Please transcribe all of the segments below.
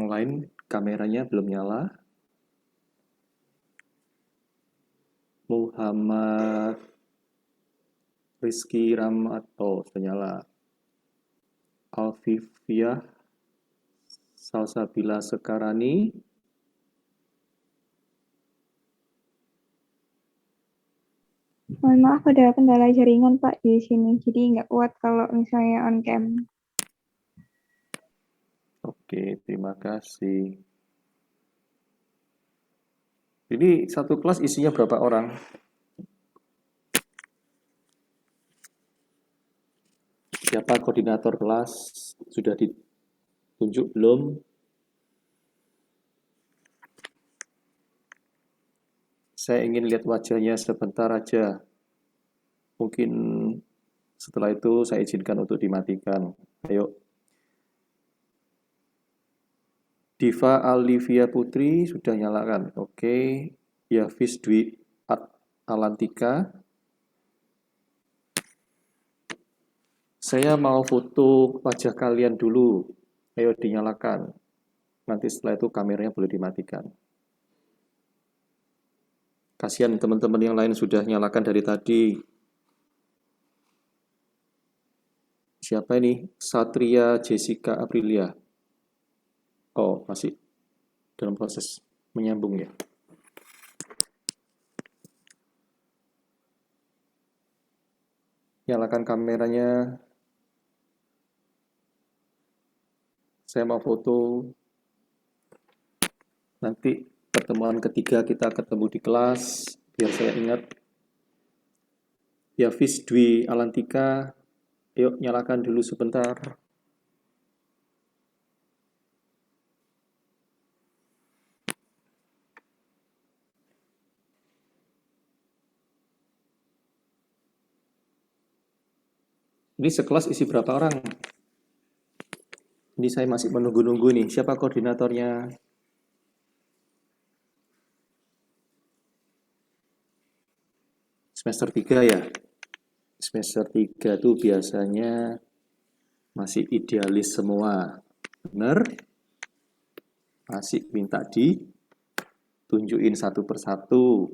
yang lain kameranya belum nyala. Muhammad Rizky Ramato sudah nyala. Alfifiyah Salsabila Sekarani. Mohon maaf, ada kendala jaringan Pak di sini, jadi nggak kuat kalau misalnya on cam. Oke, terima kasih. Jadi satu kelas isinya berapa orang? Siapa koordinator kelas? Sudah ditunjuk belum? Saya ingin lihat wajahnya sebentar aja. Mungkin setelah itu saya izinkan untuk dimatikan. Ayo. Diva Alivia Putri sudah nyalakan. Oke. Yavis Dwi Alantika. Saya mau foto wajah kalian dulu. Ayo dinyalakan. Nanti setelah itu kameranya boleh dimatikan. Kasihan teman-teman yang lain sudah nyalakan dari tadi. Siapa ini? Satria Jessica Aprilia. Oh, masih dalam proses menyambung ya. Nyalakan kameranya. Saya mau foto. Nanti pertemuan ketiga kita ketemu di kelas. Biar saya ingat. Yavis Dwi Alantika. Yuk nyalakan dulu sebentar. Ini sekelas isi berapa orang? Ini saya masih menunggu-nunggu nih. Siapa koordinatornya? Semester 3 ya? Semester 3 tuh biasanya masih idealis semua. Bener? Masih minta ditunjukin satu persatu.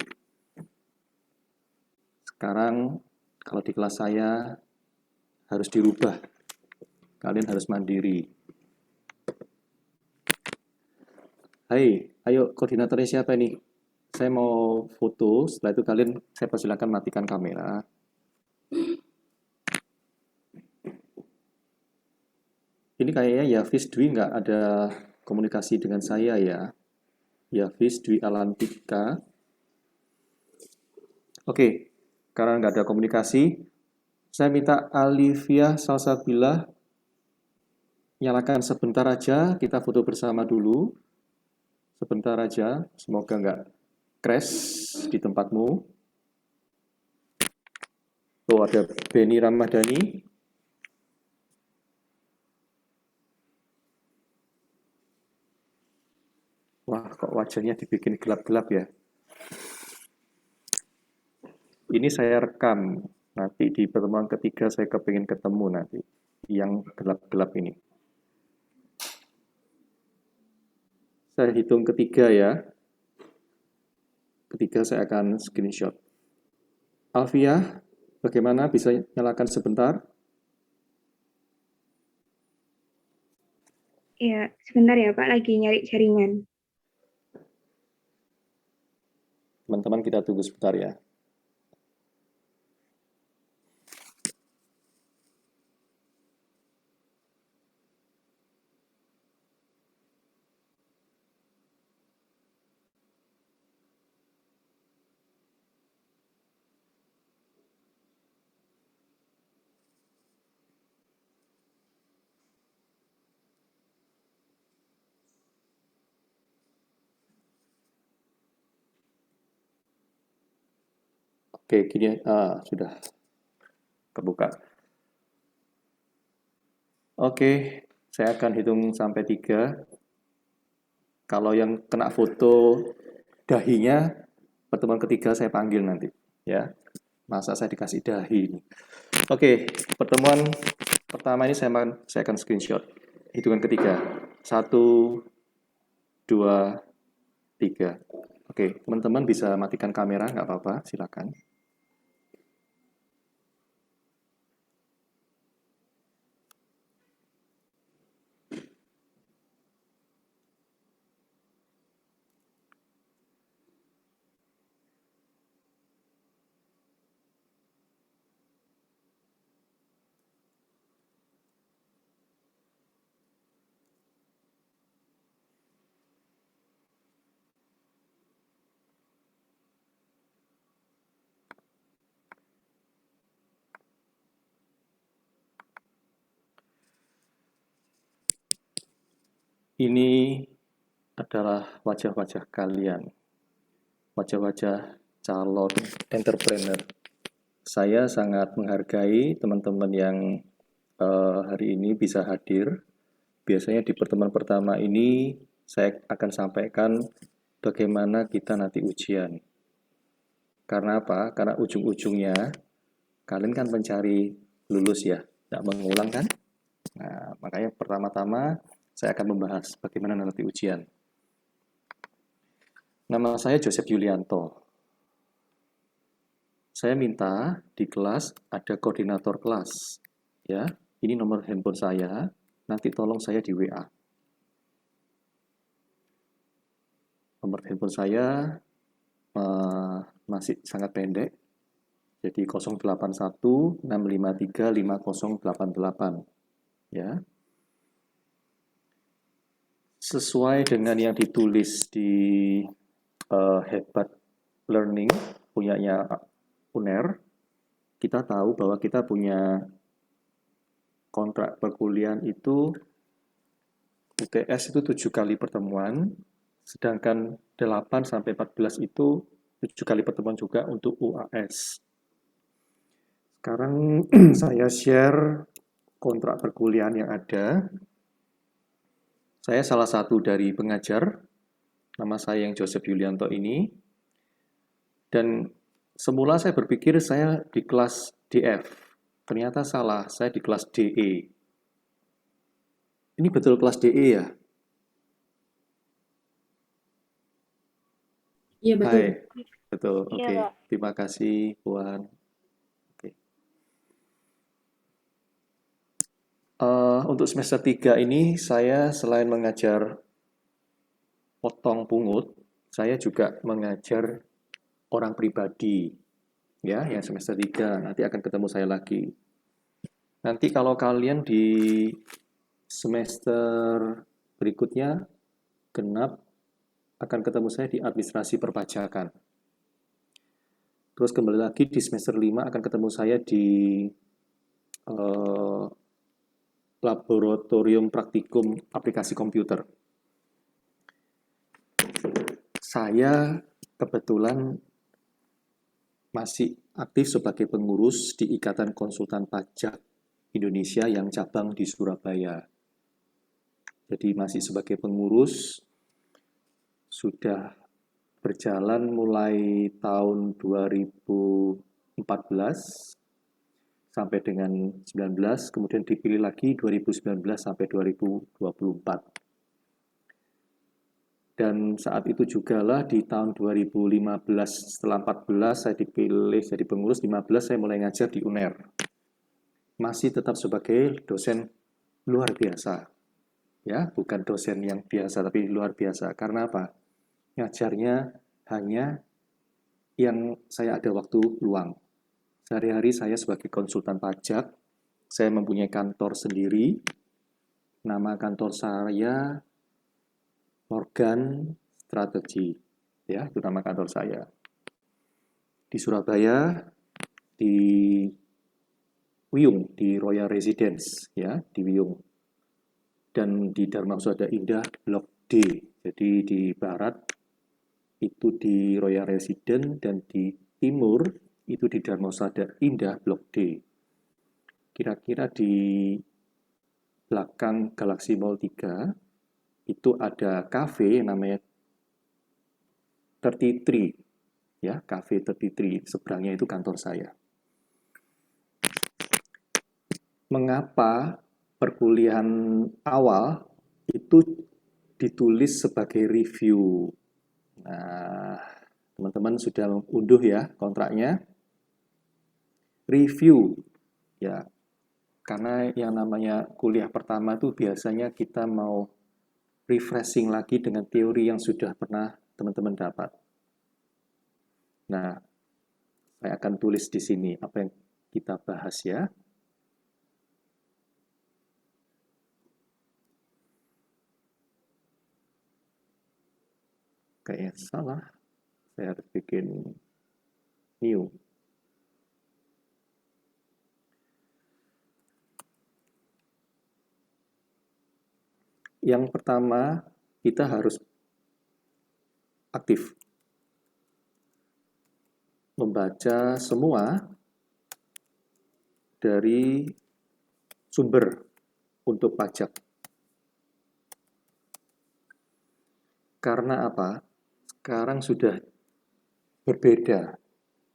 Sekarang kalau di kelas saya harus dirubah. Kalian harus mandiri. Hai, ayo koordinatornya siapa nih? Saya mau foto, setelah itu kalian saya persilakan matikan kamera. Ini kayaknya Yavis Dwi nggak ada komunikasi dengan saya ya. Yavis Dwi Alantika. Oke, karena nggak ada komunikasi, saya minta Alivia Salsabila nyalakan sebentar aja, kita foto bersama dulu. Sebentar aja, semoga nggak crash di tempatmu. Tuh ada Benny Ramadhani. Wah, kok wajahnya dibikin gelap-gelap ya? Ini saya rekam. Nanti di pertemuan ketiga saya kepingin ketemu nanti. Yang gelap-gelap ini. Saya hitung ketiga ya. Ketiga saya akan screenshot. Alfia, bagaimana bisa nyalakan sebentar? Iya, sebentar ya Pak, lagi nyari jaringan. Teman-teman kita tunggu sebentar ya. Oke, gini sudah kebuka. Oke, saya akan hitung sampai 3. Kalau yang kena foto dahinya, pertemuan ketiga saya panggil nanti. Ya, masa saya dikasih dahi. Oke, pertemuan pertama ini saya akan screenshot. Hitungan ketiga. 1, 2, 3. Oke, teman-teman bisa matikan kamera, nggak apa-apa, silakan. Ini adalah wajah-wajah kalian, wajah-wajah calon entrepreneur. Saya sangat menghargai teman-teman yang hari ini bisa hadir. Biasanya di pertemuan pertama ini saya akan sampaikan bagaimana kita nanti ujian. Karena apa? Karena ujung-ujungnya kalian kan mencari lulus ya, tidak mengulang kan? Nah, makanya pertama-tama saya akan membahas bagaimana nanti ujian. Nama saya Joseph Yulianto. Saya minta di kelas ada koordinator kelas. Ya, ini nomor handphone saya. Nanti tolong saya di WA. Nomor handphone saya masih sangat pendek. Jadi 081-653-5088. Ya. Sesuai dengan yang ditulis di Hebat Learning punyanya UNER, kita tahu bahwa kita punya kontrak perkuliahan itu UTS itu 7 kali pertemuan, sedangkan 8 sampai 14 itu 7 kali pertemuan juga untuk UAS. Sekarang saya share kontrak perkuliahan yang ada. Saya salah satu dari pengajar, nama saya yang Joseph Yulianto ini, dan semula saya berpikir saya di kelas DF, ternyata salah, saya di kelas DE. Ini betul kelas DE ya? Iya, betul. Hai, betul, Iya, oke. Pak. Terima kasih, Puan. Oke. Untuk semester 3 ini, saya selain mengajar potong pungut, saya juga mengajar orang pribadi. Ya, yang semester 3, nanti akan ketemu saya lagi. Nanti kalau kalian di semester berikutnya, genap, akan ketemu saya di administrasi perpajakan. Terus kembali lagi di semester 5 akan ketemu saya di laboratorium praktikum aplikasi komputer. Saya kebetulan masih aktif sebagai pengurus di Ikatan Konsultan Pajak Indonesia yang cabang di Surabaya. Jadi masih sebagai pengurus, sudah berjalan mulai tahun 2014 sampai dengan 19, kemudian dipilih lagi 2019 sampai 2024. Dan saat itu jugalah di tahun 2015, setelah 14 saya dipilih jadi pengurus, 15 saya mulai ngajar di UNER. Masih tetap sebagai dosen luar biasa. Ya, bukan dosen yang biasa, tapi luar biasa. Karena apa? Ngajarnya hanya yang saya ada waktu luang. Sehari-hari saya sebagai konsultan pajak, saya mempunyai kantor sendiri. Nama kantor saya Morgan Strategi. Ya, itu nama kantor saya. Di Surabaya, di Wiyung, di Royal Residence, ya, di Wiyung. Dan di Dharma Husada Indah Blok D. Jadi di barat itu di Royal Residence dan di timur itu di Dharma Husada Indah Blok D. Kira-kira di belakang Galaxy Mall 3 itu ada cafe yang namanya 33, ya, cafe 33, seberangnya itu kantor saya. Mengapa perkuliahan awal itu ditulis sebagai review. Nah, teman-teman sudah unduh ya kontraknya. Review, ya, karena yang namanya kuliah pertama itu biasanya kita mau refreshing lagi dengan teori yang sudah pernah teman-teman dapat. Nah, saya akan tulis di sini apa yang kita bahas ya. Kayaknya salah. Saya harus bikin new. Yang pertama, kita harus aktif. Membaca semua dari sumber untuk pajak. Karena apa? Sekarang sudah berbeda.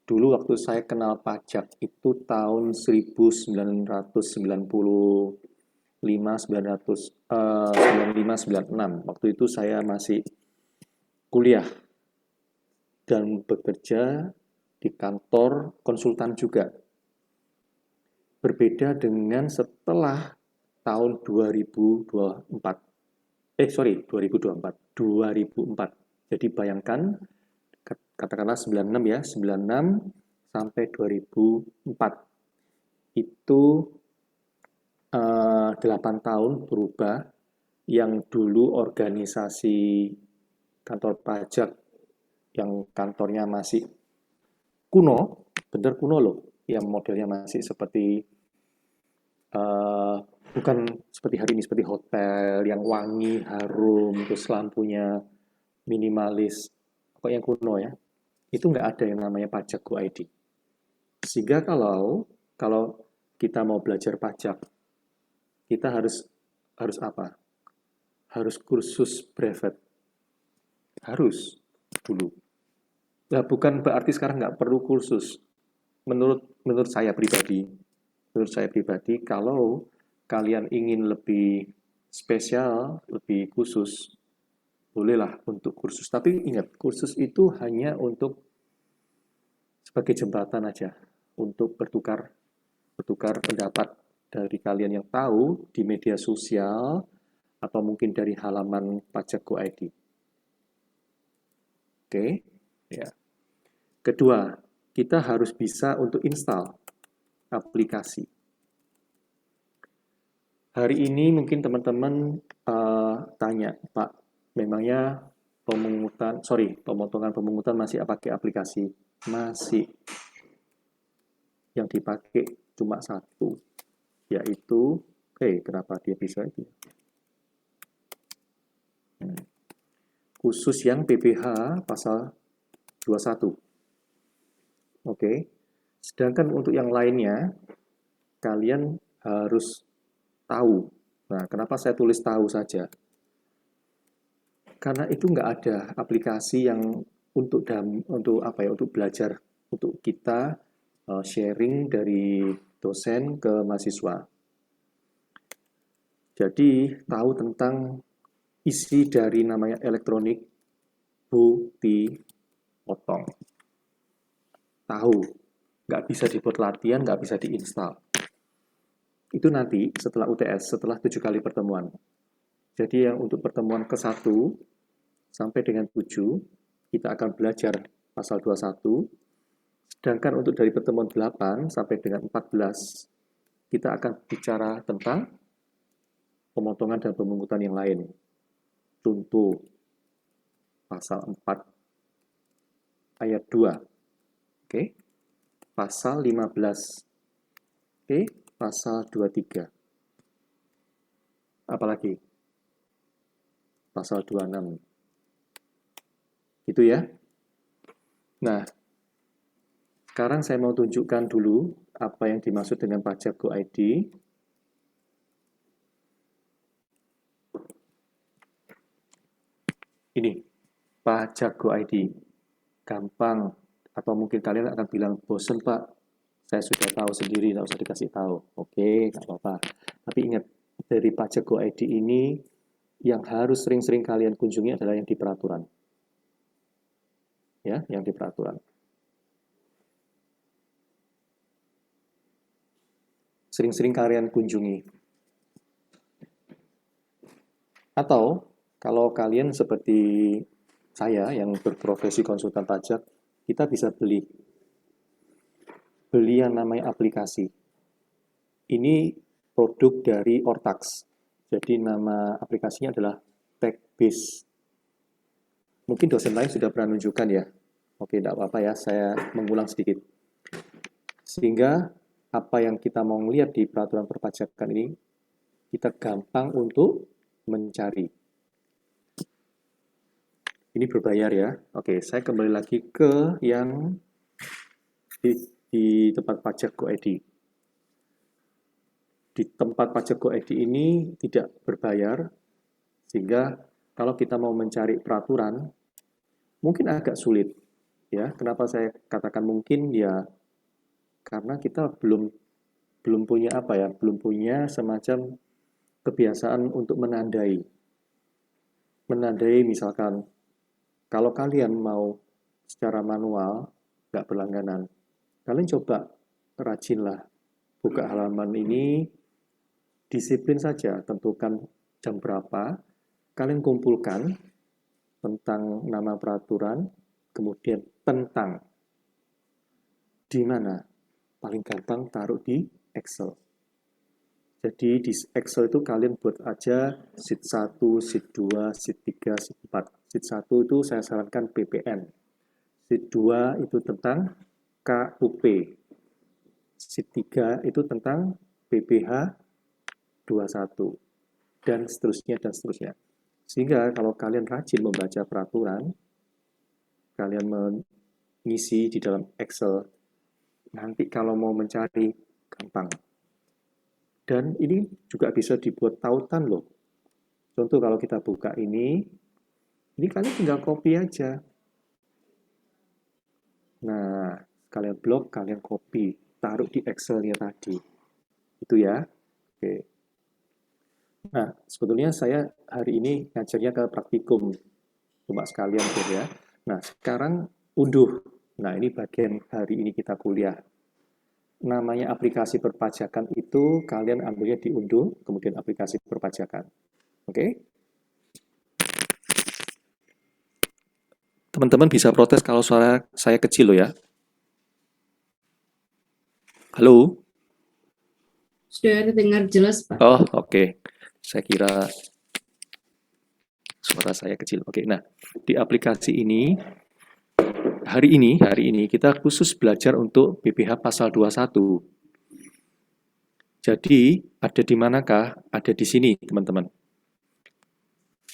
Dulu waktu saya kenal pajak itu tahun 1995-96. Waktu itu saya masih kuliah dan bekerja di kantor konsultan juga. Berbeda dengan setelah tahun 2024. 2004. Jadi bayangkan, katakanlah 96 ya, 96 sampai 2004. Itu 8 tahun berubah. Yang dulu organisasi kantor pajak yang kantornya masih kuno, bener kuno loh, yang modelnya masih seperti bukan seperti hari ini, seperti hotel yang wangi, harum, terus lampunya minimalis, kok yang kuno ya, itu nggak ada yang namanya pajak Go ID. Sehingga kalau kita mau belajar pajak, kita harus apa? Harus kursus brevet. Harus dulu. Nah, bukan berarti sekarang nggak perlu kursus. Menurut saya pribadi, kalau kalian ingin lebih spesial, lebih khusus, bolehlah untuk kursus. Tapi ingat, kursus itu hanya untuk sebagai jembatan aja, untuk bertukar pendapat dari kalian yang tahu di media sosial atau mungkin dari halaman pajak Go ID. Oke, ya. Kedua, kita harus bisa untuk install aplikasi. Hari ini mungkin teman-teman tanya, Pak, memangnya pemotongan pemungutan masih pakai aplikasi? Masih. Yang dipakai cuma satu, yaitu, kenapa dia bisa itu? Khusus yang PPh pasal 21. Oke. Sedangkan untuk yang lainnya, kalian harus tahu. Nah, kenapa saya tulis tahu saja? Karena itu nggak ada aplikasi yang untuk belajar, untuk kita sharing dari dosen ke mahasiswa. Jadi, tahu tentang isi dari namanya elektronik bukti potong. Tahu, nggak bisa dibuat latihan, nggak bisa diinstal. Itu nanti setelah UTS, setelah 7 kali pertemuan. Jadi yang untuk pertemuan ke-1 sampai dengan 7, kita akan belajar pasal 21. Sedangkan untuk dari pertemuan 8 sampai dengan 14, kita akan bicara tentang pemotongan dan pemungutan yang lain. Contoh, pasal 4 ayat 2. Oke. Pasal 15. Oke, pasal 23. Apalagi? Pasal 26. Itu ya. Nah, sekarang saya mau tunjukkan dulu apa yang dimaksud dengan pajak Go ID. Ini, pajak Go ID. Gampang, atau mungkin kalian akan bilang, bosen Pak, saya sudah tahu sendiri, nggak usah dikasih tahu. Oke, nggak apa-apa. Tapi ingat, dari pajak Go ID ini yang harus sering-sering kalian kunjungi adalah yang di peraturan. Ya, yang di peraturan. Sering-sering kalian kunjungi. Atau kalau kalian seperti saya yang berprofesi konsultan pajak, kita bisa beli yang namanya aplikasi. Ini produk dari Ortax. Jadi nama aplikasinya adalah TechBiz. Mungkin dosen lain sudah pernah menunjukkan ya. Oke, tidak apa-apa ya, saya mengulang sedikit. Sehingga apa yang kita mau lihat di peraturan perpajakan ini, kita gampang untuk mencari. Ini berbayar ya. Oke, saya kembali lagi ke yang di tempat pajak GoID. Di tempat pajak GoID ini tidak berbayar, sehingga kalau kita mau mencari peraturan, mungkin agak sulit. Ya, kenapa saya katakan mungkin ya? Karena kita belum punya apa ya? Belum punya semacam kebiasaan untuk menandai. Menandai misalkan, kalau kalian mau secara manual, nggak berlangganan, kalian coba rajinlah buka halaman ini, disiplin saja, tentukan jam berapa, kalian kumpulkan tentang nama peraturan, kemudian tentang di mana. Paling gampang taruh di Excel. Jadi di Excel itu kalian buat aja sheet 1, sheet 2, sheet 3, sheet 4. Sheet 1 itu saya sarankan PPN. Sheet 2 itu tentang KUP. Sheet 3 itu tentang PPH 21 dan seterusnya dan seterusnya. Sehingga kalau kalian rajin membaca peraturan, kalian mengisi di dalam Excel, nanti kalau mau mencari gampang. Dan ini juga bisa dibuat tautan loh. Contoh kalau kita buka ini kalian tinggal copy aja. Nah, kalian blok, kalian copy, taruh di Excel-nya tadi. Itu ya. Oke. Nah, sebetulnya saya hari ini ngajarnya ke praktikum, cuma sekalian tuh ya. Nah, sekarang unduh. Nah, ini bagian hari ini kita kuliah. Namanya aplikasi perpajakan itu kalian ambilnya diunduh, kemudian aplikasi perpajakan. Oke? Teman-teman bisa protes kalau suara saya kecil loh ya. Halo? Sudah terdengar jelas, Pak. Oh, oke. Saya kira suara saya kecil. Oke, nah, di aplikasi ini hari ini kita khusus belajar untuk BPH pasal 21. Jadi, ada di manakah? Ada di sini, teman-teman.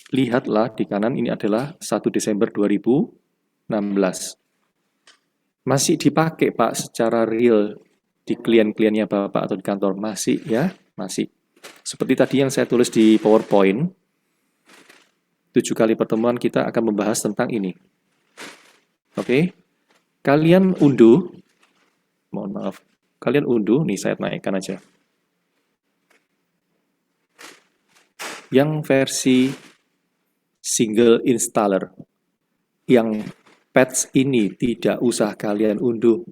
Lihatlah di kanan, ini adalah 1 Desember 2016. Masih dipakai, Pak, secara real di klien-kliennya Bapak atau di kantor? Masih, ya? Masih. Seperti tadi yang saya tulis di PowerPoint, 7 kali pertemuan kita akan membahas tentang ini. Oke? Kalian unduh, mohon maaf, kalian unduh, nih saya naikkan aja. Yang versi single installer, yang patch ini tidak usah kalian unduh.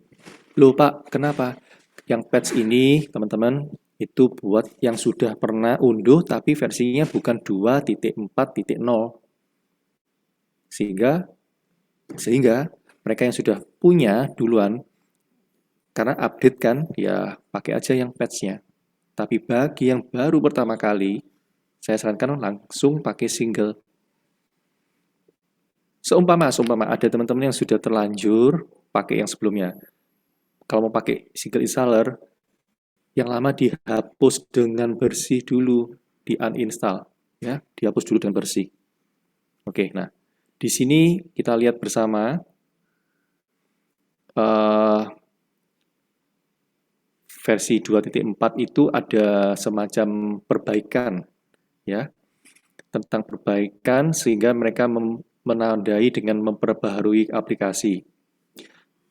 Loh Pak, kenapa? Yang patch ini, teman-teman, itu buat yang sudah pernah unduh, tapi versinya bukan 2.4.0. Sehingga mereka yang sudah punya duluan, karena update kan, ya pakai aja yang patch-nya. Tapi bagi yang baru pertama kali, saya sarankan langsung pakai single. Seumpama ada teman-teman yang sudah terlanjur pakai yang sebelumnya. Kalau mau pakai single installer, yang lama dihapus dengan bersih dulu, di uninstall, ya, dihapus dulu dengan bersih. Oke, nah, di sini kita lihat bersama versi 2.4 itu ada semacam perbaikan, ya, tentang perbaikan sehingga mereka menandai dengan memperbaharui aplikasi.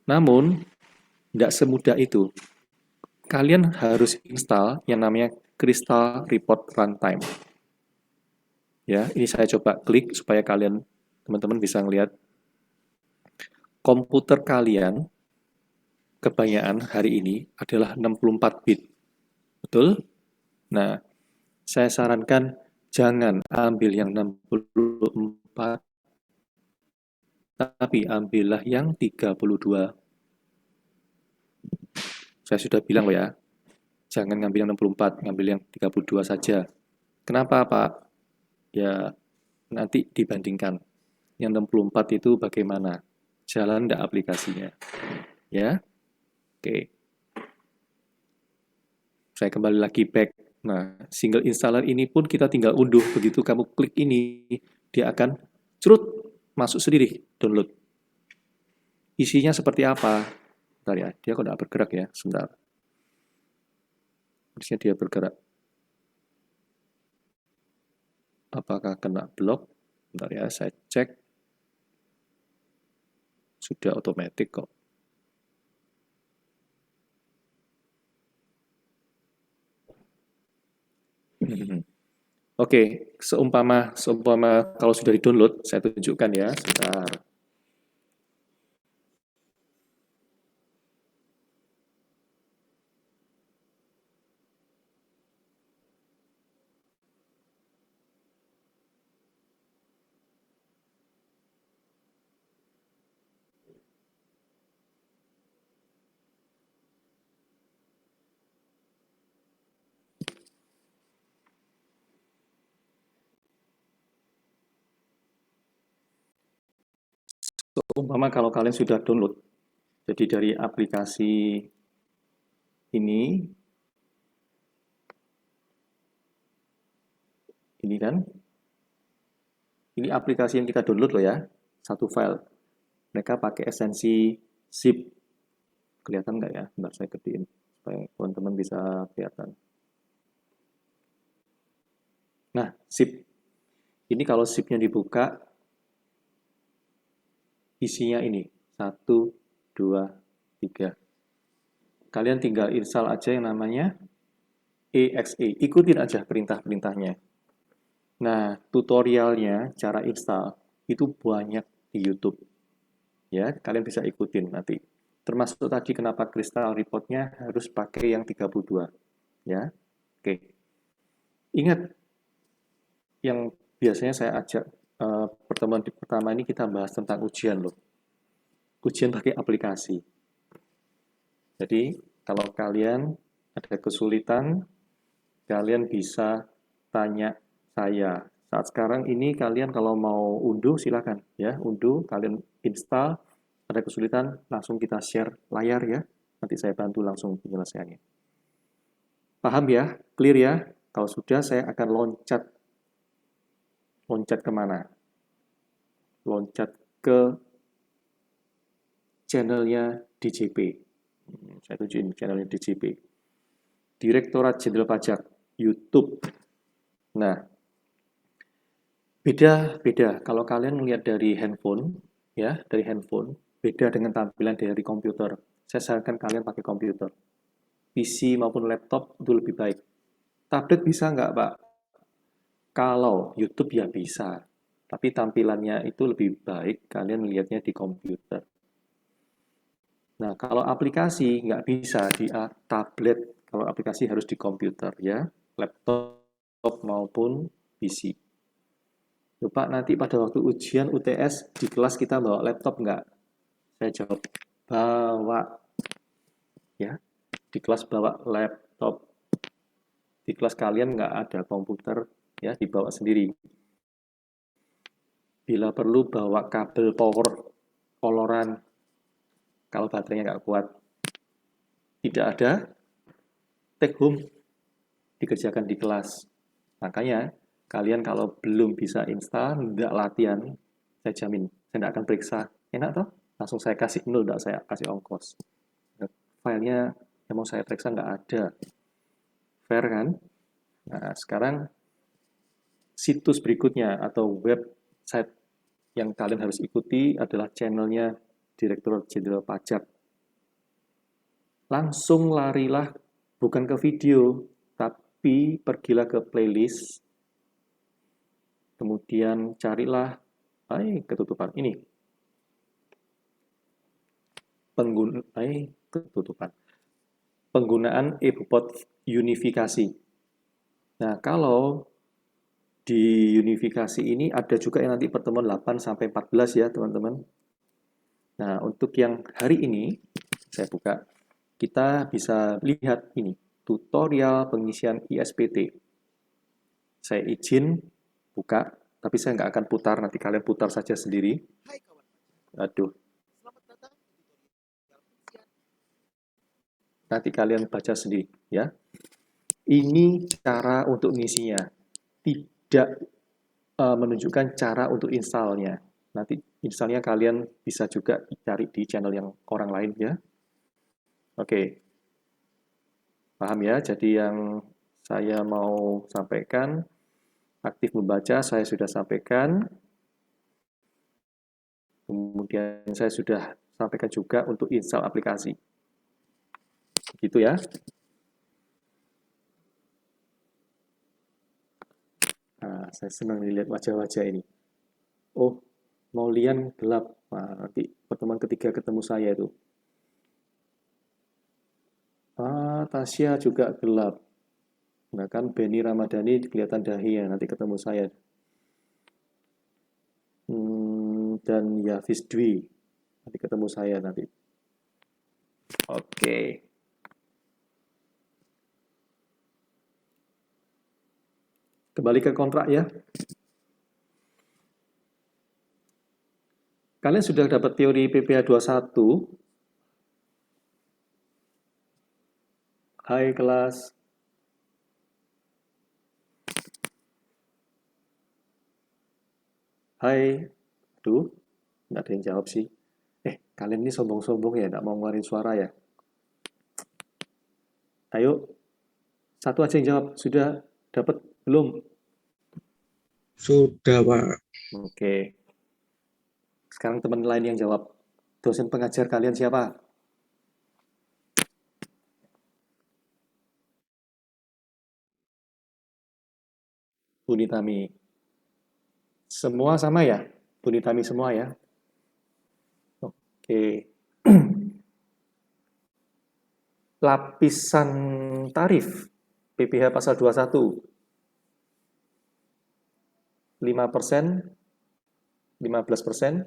Namun, tidak semudah itu. Kalian harus install yang namanya Crystal Report Runtime. Ya, ini saya coba klik supaya kalian, teman-teman bisa ngelihat komputer kalian kebanyakan hari ini adalah 64 bit. Betul? Nah, saya sarankan jangan ambil yang 64, tapi ambillah yang 32. Saya sudah bilang loh ya, jangan ngambil yang 64, ngambil yang 32 saja. Kenapa, Pak? Ya, nanti dibandingkan. Yang 64 itu bagaimana? Jalan enggak aplikasinya? Ya, oke. Saya kembali lagi back. Nah, single installer ini pun kita tinggal unduh. Begitu kamu klik ini, dia akan curut masuk sendiri, download. Isinya seperti apa? Bentar ya, dia kok nggak bergerak ya? Sebentar. Harusnya dia bergerak. Apakah kena blok? Bentar ya, saya cek. Sudah otomatis kok. Oke, seumpama kalau sudah di-download, saya tunjukkan ya, sebentar. Seumpama kalau kalian sudah download, jadi dari aplikasi ini kan, ini aplikasi yang kita download loh ya, satu file. Mereka pakai esensi zip. Kelihatan nggak ya? Bentar saya gedein supaya teman-teman bisa kelihatan. Nah, zip. Ini kalau zipnya dibuka, isinya ini. 1, 2, 3. Kalian tinggal install aja yang namanya exe. Ikutin aja perintah-perintahnya. Nah, tutorialnya, cara install, itu banyak di YouTube. Ya, kalian bisa ikutin nanti. Termasuk tadi kenapa Crystal Report-nya harus pakai yang 32. Ya, oke. Ingat, yang biasanya saya ajak pertemuan pertama ini kita bahas tentang ujian loh. Ujian pakai aplikasi. Jadi, kalau kalian ada kesulitan, kalian bisa tanya saya. Saat sekarang ini kalian kalau mau unduh silakan ya, unduh, kalian install, ada kesulitan langsung kita share layar ya. Nanti saya bantu langsung penyelesaiannya. Paham ya? Clear ya? Kalau sudah saya akan loncat kemana? Loncat ke channelnya DJP. Saya tunjukin channelnya DJP. Direktorat Jenderal Pajak, YouTube. Nah, beda. Kalau kalian melihat dari handphone, ya, dari handphone, beda dengan tampilan dari komputer. Saya sarankan kalian pakai komputer. PC maupun laptop itu lebih baik. Tablet bisa nggak, Pak? Kalau YouTube ya bisa, tapi tampilannya itu lebih baik kalian melihatnya di komputer. Nah, kalau aplikasi nggak bisa di tablet, kalau aplikasi harus di komputer ya, laptop maupun PC. Loh, Pak, nanti pada waktu ujian UTS di kelas kita bawa laptop nggak? Saya jawab, bawa. Ya, di kelas bawa laptop. Di kelas kalian nggak ada komputer, ya, dibawa sendiri. Bila perlu bawa kabel power, poloran, kalau baterainya nggak kuat. Tidak ada, take home, dikerjakan di kelas. Makanya, kalian kalau belum bisa install, nggak latihan, saya jamin, saya nggak akan periksa. Enak toh? Langsung saya kasih nol, nggak saya kasih ongkos. Filenya yang mau saya periksa nggak ada. Fair kan? Nah, sekarang situs berikutnya atau website yang kalian harus ikuti adalah channelnya Direktorat Jenderal Pajak. Langsung larilah bukan ke video, tapi pergilah ke playlist Kemudian carilah, ketutupan ini. Penggunaan EBOBOT unifikasi. Nah, kalau di unifikasi ini ada juga yang nanti pertemuan 8 sampai 14 ya, teman-teman. Nah, untuk yang hari ini saya buka, kita bisa lihat ini, tutorial pengisian ISPT. Saya izin buka, tapi saya nggak akan putar, nanti kalian putar saja sendiri. Aduh. Nanti kalian baca sendiri ya. Ini cara untuk ngisinya. Tidak menunjukkan cara untuk installnya. Nanti installnya kalian bisa juga cari di channel yang orang lain ya. Oke. Paham ya? Jadi yang saya mau sampaikan, aktif membaca saya sudah sampaikan. Kemudian saya sudah sampaikan juga untuk install aplikasi. Gitu ya. Nah, saya senang melihat wajah-wajah ini. Oh, Maulian gelap. Nah, nanti pertemuan ketiga ketemu saya itu. Tasya juga gelap. Nah kan Benny Ramadhani kelihatan dahi ya, nanti ketemu saya. Dan Yavis Dwi, nanti ketemu saya nanti. Oke. Kembali ke kontrak ya. Kalian sudah dapat teori PPh 21. Hai kelas. Hai. Aduh, nggak ada yang jawab sih. Kalian ini sombong-sombong ya, nggak mau ngeluarin suara ya. Ayo, satu aja yang jawab. Sudah dapat belum? Sudah, Pak. Oke. Sekarang teman lain yang jawab. Dosen pengajar kalian siapa? Bunitami. Semua sama ya? Bunitami semua ya? Oke. Lapisan tarif PPh pasal 21. 5%, 15%,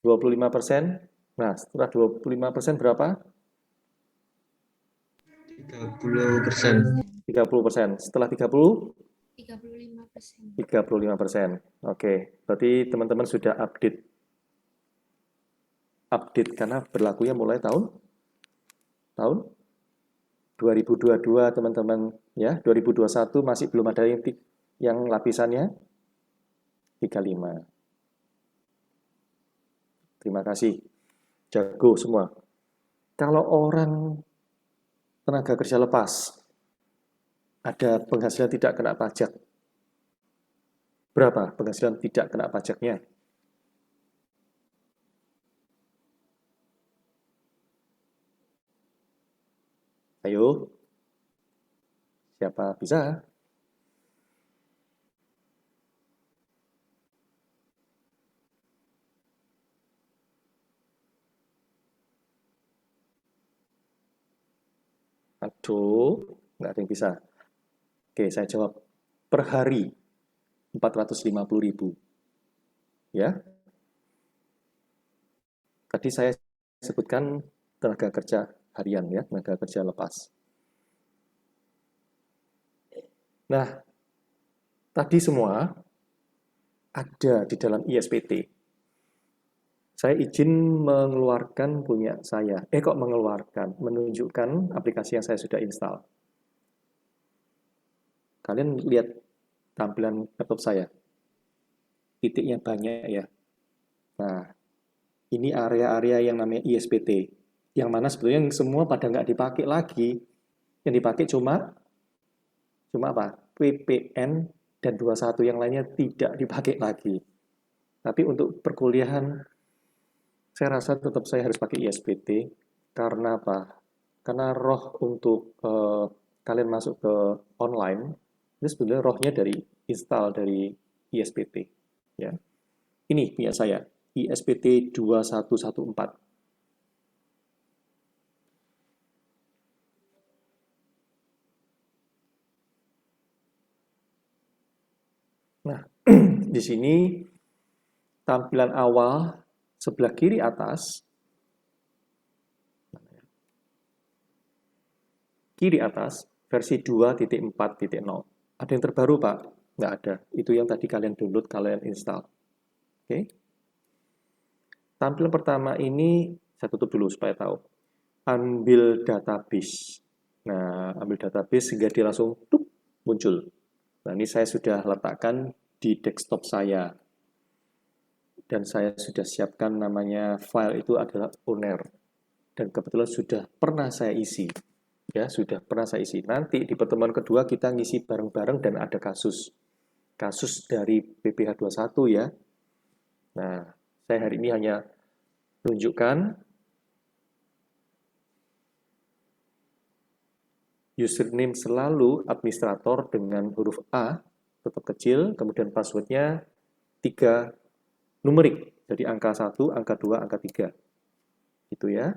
25%. Nah, setelah 25% berapa? 30%. 30%. Setelah 30? 35%. 35%. Oke, berarti teman-teman sudah update karena berlakunya mulai tahun 2022 teman-teman ya. 2021 masih belum ada yang lapisannya 35. Terima kasih. Jago semua. Kalau orang tenaga kerja lepas ada penghasilan tidak kena pajak. Berapa penghasilan tidak kena pajaknya? Ayo. Siapa bisa? Aduh, nggak ada yang bisa. Oke, saya jawab. Per hari 450.000. Ya. Tadi saya sebutkan tenaga kerja harian ya, tenaga kerja lepas. Nah, tadi semua ada di dalam ISPT. Saya izin mengeluarkan punya saya. Kok mengeluarkan? Menunjukkan aplikasi yang saya sudah install. Kalian lihat tampilan laptop saya. Titiknya banyak ya. Nah, ini area-area yang namanya ISPT. Yang mana sebetulnya semua pada nggak dipakai lagi. Yang dipakai cuma apa? PPN dan 21 yang lainnya tidak dipakai lagi. Tapi untuk perkuliahan, saya rasa tetap saya harus pakai ISPT. Karena apa? Karena roh untuk kalian masuk ke online, itu sebenarnya rohnya dari install, dari ISPT. Ya. Ini punya saya, ISPT 2114. Nah, di sini tampilan awal sebelah kiri atas, versi 2.4.0. Ada yang terbaru, Pak? Nggak ada. Itu yang tadi kalian download, kalian install. Oke. Tampilan pertama ini, saya tutup dulu supaya tahu. Ambil database. Nah, ambil database sehingga dia langsung muncul. Nah, ini saya sudah letakkan di desktop saya. Dan saya sudah siapkan namanya file itu adalah owner. Dan kebetulan sudah pernah saya isi. Ya, sudah pernah saya isi. Nanti di pertemuan kedua kita ngisi bareng-bareng dan ada kasus. Kasus dari PPH 21 ya. Nah, saya hari ini hanya tunjukkan username selalu administrator dengan huruf A, tetap kecil, kemudian passwordnya 3 numerik, jadi angka 1, angka 2, angka 3. Gitu ya.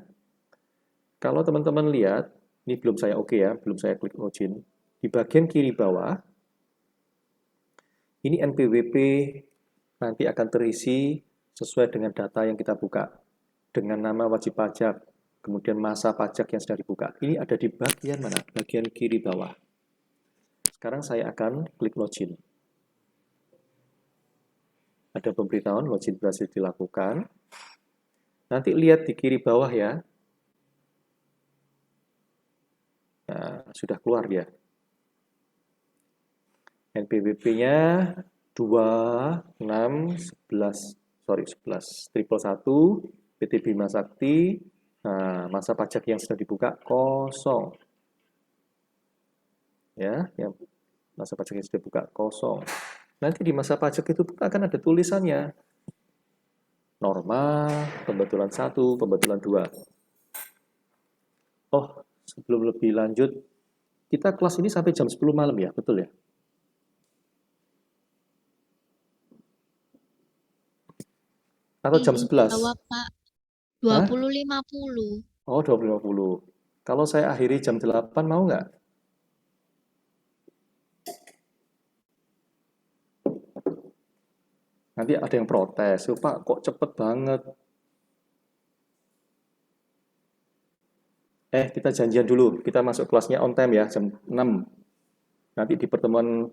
Kalau teman-teman lihat, ini belum saya oke ya, belum saya klik login. Di bagian kiri bawah, ini NPWP nanti akan terisi sesuai dengan data yang kita buka. Dengan nama wajib pajak, kemudian masa pajak yang sudah dibuka. Ini ada di bagian mana? Bagian kiri bawah. Sekarang saya akan klik login. Ada pemberitahuan login berhasil dilakukan. Nanti lihat di kiri bawah ya. Nah, sudah keluar dia. NPWP-nya 11 PT Bima Sakti. Nah, masa pajak yang sudah dibuka kosong. Ya, yang masa pajak yang sudah dibuka kosong. Nanti di masa pajak itu akan ada tulisannya. Norma, pembetulan 1, pembetulan 2. Oh, sebelum lebih lanjut, kita kelas ini sampai jam 10 malam ya, betul ya? Atau jam 11? Jawab, Pak. Hah? 20.50. Oh, 20.50. Kalau saya akhiri jam 8, mau nggak? Nanti ada yang protes, oh, Pak, kok cepet banget? Kita janjian dulu, kita masuk kelasnya on time ya, jam 6. Nanti di pertemuan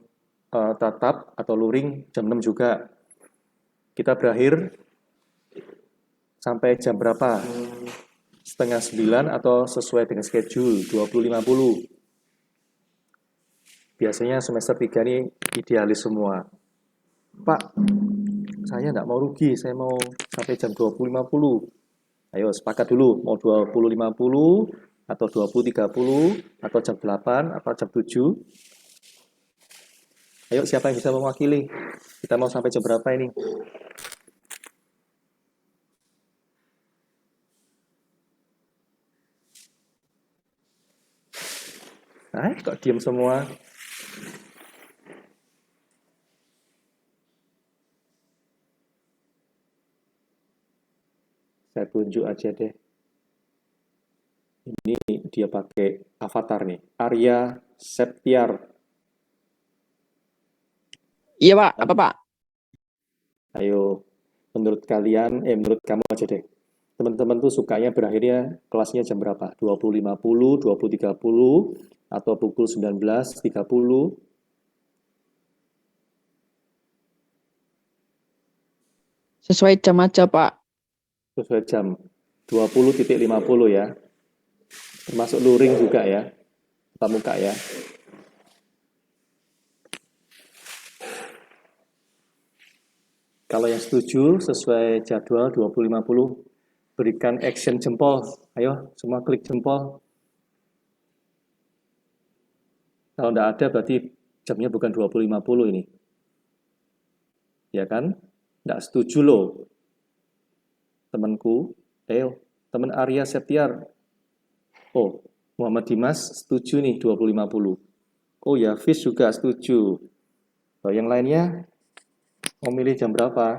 tatap atau luring jam 6 juga. Kita berakhir sampai jam berapa? Setengah 9 atau sesuai dengan schedule, 20.50. Biasanya semester 3 ini idealis semua. Pak, saya nggak mau rugi, saya mau sampai jam 20.50. Ayo sepakat dulu, mau 20.50 atau 20.30 atau jam 8 atau jam 7. Ayo siapa yang bisa mewakili? Kita mau sampai jam berapa ini? Nah, kok diam semua? Saya tunjuk aja deh. Ini dia pakai avatar nih, Arya Septiar. Iya Pak, apa Pak? Ayo, menurut kalian, menurut kamu aja deh. Teman-teman tuh sukanya berakhirnya kelasnya jam berapa? 20.50, 20.30, atau pukul 19.30? Sesuai jam aja Pak. Sesuai jam 20.50 ya. Termasuk luring juga ya. Tatap muka ya. Kalau yang setuju sesuai jadwal 20.50, berikan action jempol. Ayo, semua klik jempol. Kalau enggak ada berarti jamnya bukan 20.50 ini. Ya kan? Enggak setuju loh. Temanku, ayo, teman Arya Septiar. Oh, Muhammad Dimas setuju nih 20.50. Oh ya, Fish juga setuju. Oh, yang lainnya Mau milih jam berapa?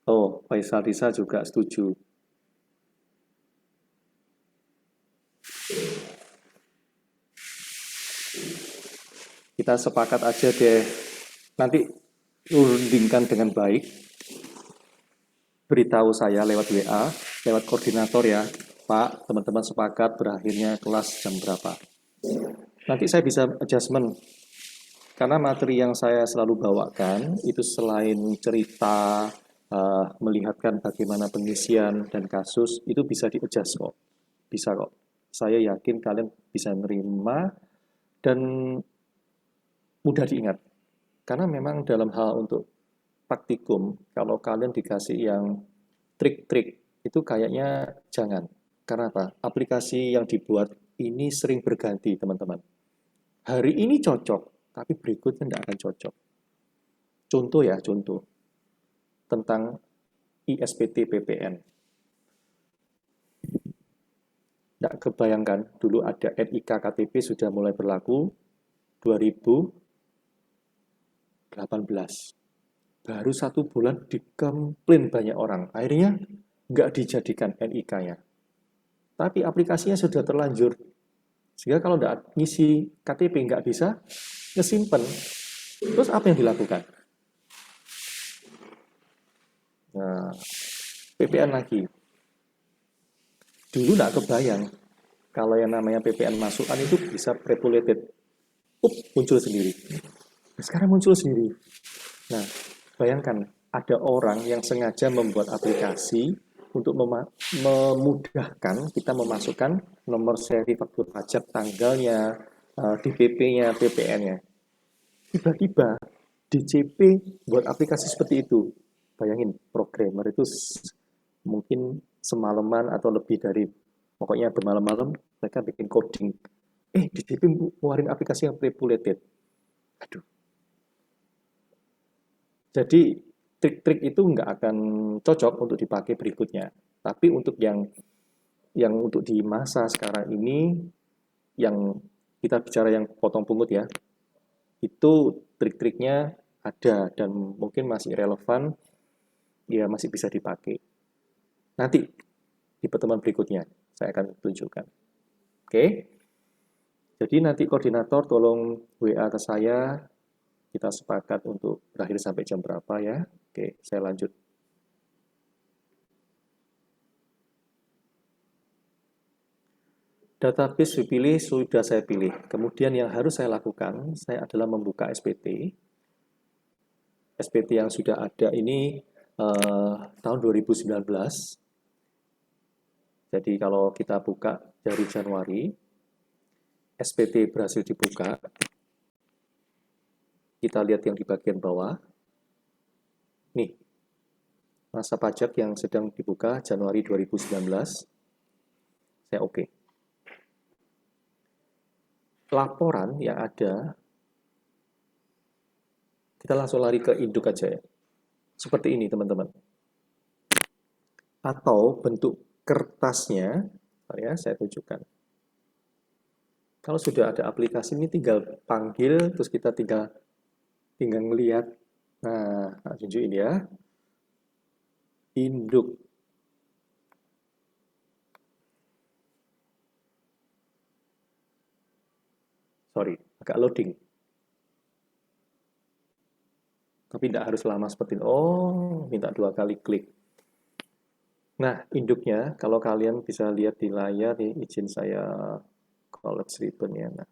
Oh, Faisal Risa juga setuju. Kita sepakat aja deh. Nanti rundingkan dengan baik. Beritahu saya lewat WA, lewat koordinator ya. Pak, teman-teman sepakat berakhirnya kelas jam berapa. Nanti saya bisa adjustment. Karena materi yang saya selalu bawakan itu selain cerita, melihatkan bagaimana pengisian dan kasus, itu bisa di-adjust kok. Bisa kok. Saya yakin kalian bisa menerima dan mudah diingat. Karena memang dalam hal untuk praktikum, kalau kalian dikasih yang trik-trik, itu kayaknya jangan. Karena apa? Aplikasi yang dibuat ini sering berganti, teman-teman. Hari ini cocok, tapi berikutnya tidak akan cocok. Contoh ya, contoh. Tentang ISPT PPN. Tidak kebayangkan, dulu ada NIK KTP sudah mulai berlaku 2018. Baru 1 bulan dikomplain banyak orang. Akhirnya nggak dijadikan NIK-nya. Tapi aplikasinya sudah terlanjur. Sehingga kalau nggak ngisi KTP nggak bisa, ngesimpen. Terus apa yang dilakukan? Nah, PPN lagi. Dulu nggak kebayang. Kalau yang namanya PPN masukan itu bisa populated. Muncul sendiri. Sekarang muncul sendiri. Nah, bayangkan ada orang yang sengaja membuat aplikasi untuk memudahkan kita memasukkan nomor seri faktur pajak, tanggalnya, DPP-nya, PPN-nya. Tiba-tiba DCP buat aplikasi seperti itu. Bayangin, programmer itu mungkin semalaman atau lebih dari, pokoknya bermalam-malam mereka bikin coding. DCP ngeluarin aplikasi yang populated. Aduh. Jadi trik-trik itu nggak akan cocok untuk dipakai berikutnya. Tapi untuk yang untuk di masa sekarang ini, yang kita bicara yang potong pungut ya, itu trik-triknya ada dan mungkin masih relevan, ya masih bisa dipakai. Nanti di pertemuan berikutnya saya akan tunjukkan. Oke? Jadi nanti koordinator tolong WA ke saya, kita sepakat untuk berakhir sampai jam berapa ya. Oke, saya lanjut. Database dipilih, sudah saya pilih. Kemudian yang harus saya lakukan, saya adalah membuka SPT. SPT yang sudah ada ini tahun 2019. Jadi kalau kita buka dari Januari, SPT berhasil dibuka. Kita lihat yang di bagian bawah. Nih, masa pajak yang sedang dibuka Januari 2019. Saya oke. Laporan yang ada, kita langsung lari ke induk aja ya. Seperti ini teman-teman. Atau bentuk kertasnya, ya saya tunjukkan. Kalau sudah ada aplikasi ini tinggal panggil, terus kita tinggal melihat. Nah, tunjukin ya. Induk. Sorry, agak loading. Tapi tidak harus lama seperti ini. Oh, minta 2 kali klik. Nah, induknya, kalau kalian bisa lihat di layar, nih, izin saya collapse ribbon ya. Nah.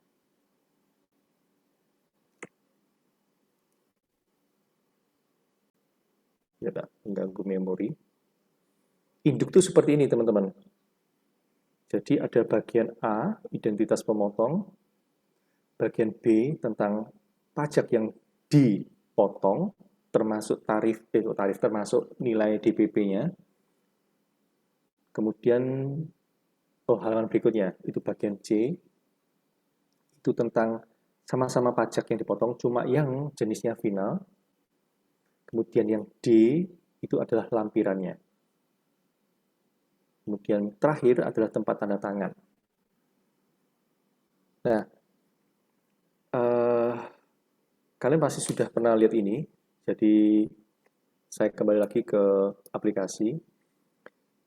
Ya, tak mengganggu memori. Induk itu seperti ini, teman-teman. Jadi ada bagian A, identitas pemotong, bagian B tentang pajak yang dipotong, termasuk tarif termasuk nilai DPP-nya. Kemudian halaman berikutnya, itu bagian C, itu tentang sama-sama pajak yang dipotong, cuma yang jenisnya final. Kemudian yang D, itu adalah lampirannya. Kemudian terakhir adalah tempat tanda tangan. Nah, kalian pasti sudah pernah lihat ini. Jadi saya kembali lagi ke aplikasi.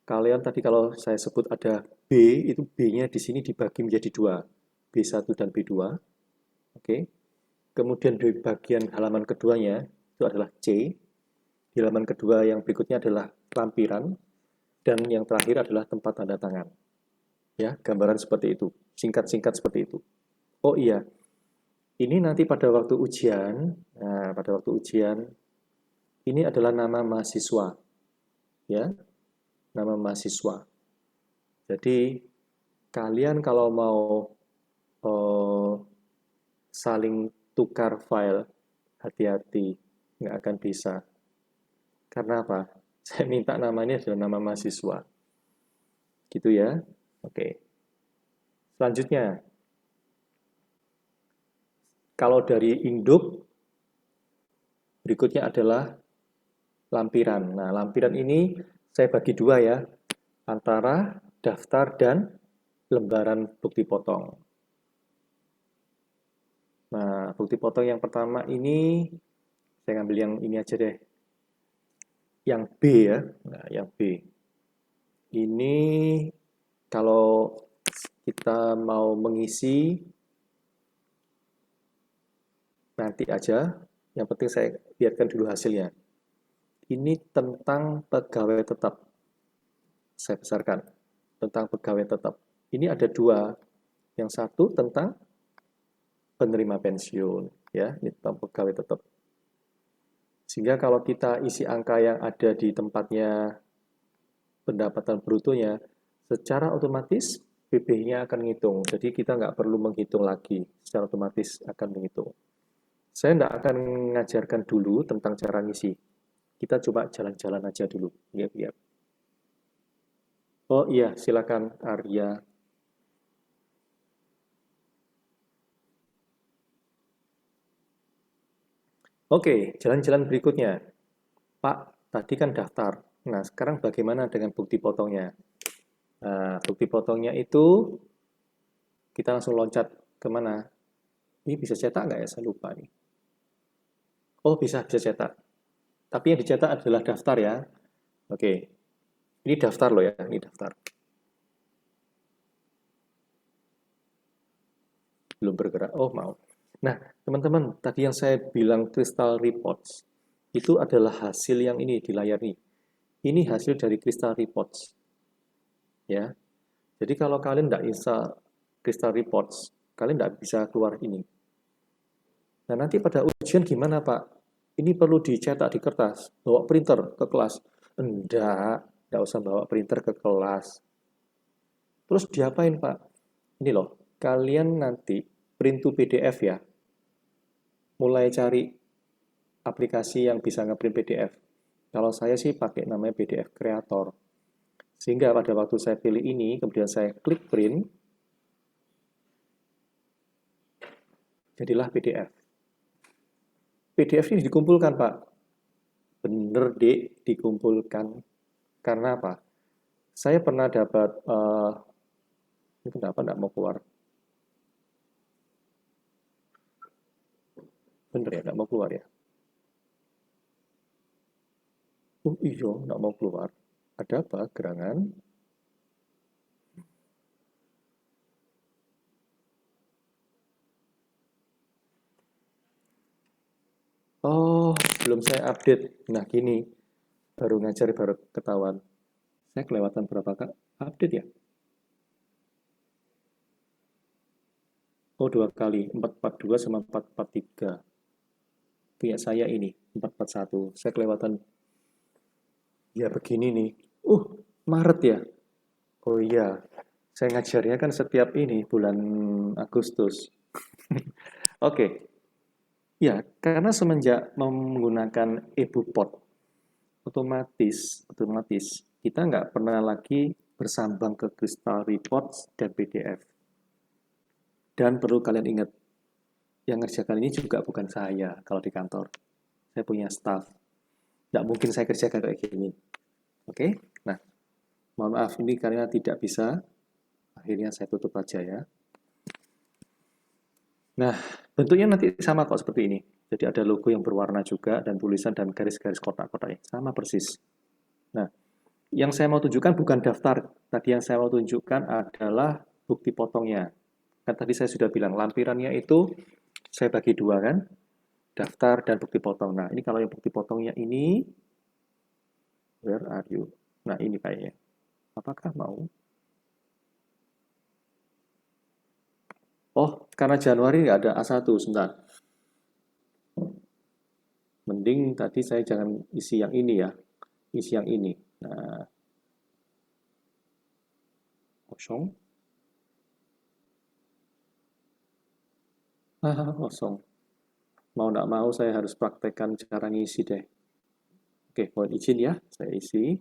Kalian tadi kalau saya sebut ada B, itu B-nya di sini dibagi menjadi dua, B1 dan B2. Oke. Kemudian di bagian halaman keduanya itu adalah C. Di halaman kedua yang berikutnya adalah lampiran, dan yang terakhir adalah tempat tanda tangan. Ya, gambaran seperti itu, singkat-singkat seperti itu. Oh iya, ini nanti pada waktu ujian, ini adalah nama mahasiswa, ya, nama mahasiswa. Jadi kalian kalau mau saling tukar file, hati-hati, nggak akan bisa. Karena apa? Saya minta namanya adalah nama mahasiswa. Gitu ya. Oke. Selanjutnya, kalau dari induk, berikutnya adalah lampiran. Nah, lampiran ini saya bagi dua ya, antara daftar dan lembaran bukti potong. Nah, bukti potong yang pertama ini, saya ambil yang ini aja deh. Yang B ya, nah yang B. Ini kalau kita mau mengisi, nanti aja, yang penting saya lihatkan dulu hasilnya. Ini tentang pegawai tetap. Saya besarkan, tentang pegawai tetap. Ini ada dua. Yang satu tentang penerima pensiun, ya, ini tentang pegawai tetap. Sehingga kalau kita isi angka yang ada di tempatnya pendapatan brutonya, secara otomatis BB-nya akan menghitung. Jadi kita nggak perlu menghitung lagi, secara otomatis akan menghitung. Saya nggak akan mengajarkan dulu tentang cara ngisi. Kita coba jalan-jalan aja dulu. Lihat-lihat. Oh iya, silakan Arya. Oke, jalan-jalan berikutnya. Pak, tadi kan daftar. Nah, sekarang bagaimana dengan bukti potongnya? Nah, bukti potongnya itu kita langsung loncat kemana? Ini bisa cetak nggak ya? Saya lupa nih. Oh, bisa cetak. Tapi yang dicetak adalah daftar ya. Oke, ini daftar loh ya, ini daftar. Belum bergerak. Oh, mau. Nah, teman-teman, tadi yang saya bilang Crystal Reports, itu adalah hasil yang ini di layar ini. Ini hasil dari Crystal Reports. Ya. Jadi kalau kalian tidak install Crystal Reports, kalian tidak bisa keluar ini. Nah, nanti pada ujian gimana, Pak? Ini perlu dicetak di kertas, bawa printer ke kelas. Enggak usah bawa printer ke kelas. Terus diapain, Pak? Ini loh, kalian nanti print to PDF ya. Mulai cari aplikasi yang bisa nge-print PDF. Kalau saya sih pakai namanya PDF Creator. Sehingga pada waktu saya pilih ini, kemudian saya klik print, jadilah PDF. PDF ini dikumpulkan, Pak. Bener, Dek, dikumpulkan. Karena apa? Saya pernah dapat, ini kenapa nggak mau keluar? Bener ya, nggak mau keluar ya? Oh iya, nggak mau keluar. Ada apa? Gerangan? Oh, belum saya update. Nah, gini. Baru ngajar, baru ketahuan. Saya kelewatan berapa kak update ya? Oh, 2 kali. 442 sama 443. Punya saya ini, 441. Saya kelewatan. Ya, begini nih. Maret ya? Oh iya. Saya ngajarnya kan setiap ini, bulan Agustus. Oke. Ya, karena semenjak menggunakan EBUPOD, otomatis kita nggak pernah lagi bersambang ke Crystal Reports dan PDF. Dan perlu kalian ingat, yang ngerjakan ini juga bukan saya kalau di kantor. Saya punya staff. Nggak mungkin saya kerjakan kayak gini. Oke? Nah, mohon maaf ini karena tidak bisa. Akhirnya saya tutup aja ya. Nah, bentuknya nanti sama kok seperti ini. Jadi ada logo yang berwarna juga dan tulisan dan garis-garis kotak-kotaknya sama persis. Nah, yang saya mau tunjukkan bukan daftar. Tadi yang saya mau tunjukkan adalah bukti potongnya. Kan tadi saya sudah bilang lampirannya itu saya bagi dua kan, daftar dan bukti potong. Nah, ini kalau yang bukti potongnya ini, where are you? Nah, ini kayaknya. Apakah mau? Oh, karena Januari nggak ada A1, sebentar. Mending tadi saya jangan isi yang ini ya, isi yang ini. Nah, kosong. Kosong. Mau nggak mau saya harus praktekkan cara ngisi deh. Oke, mohon izin ya, saya isi.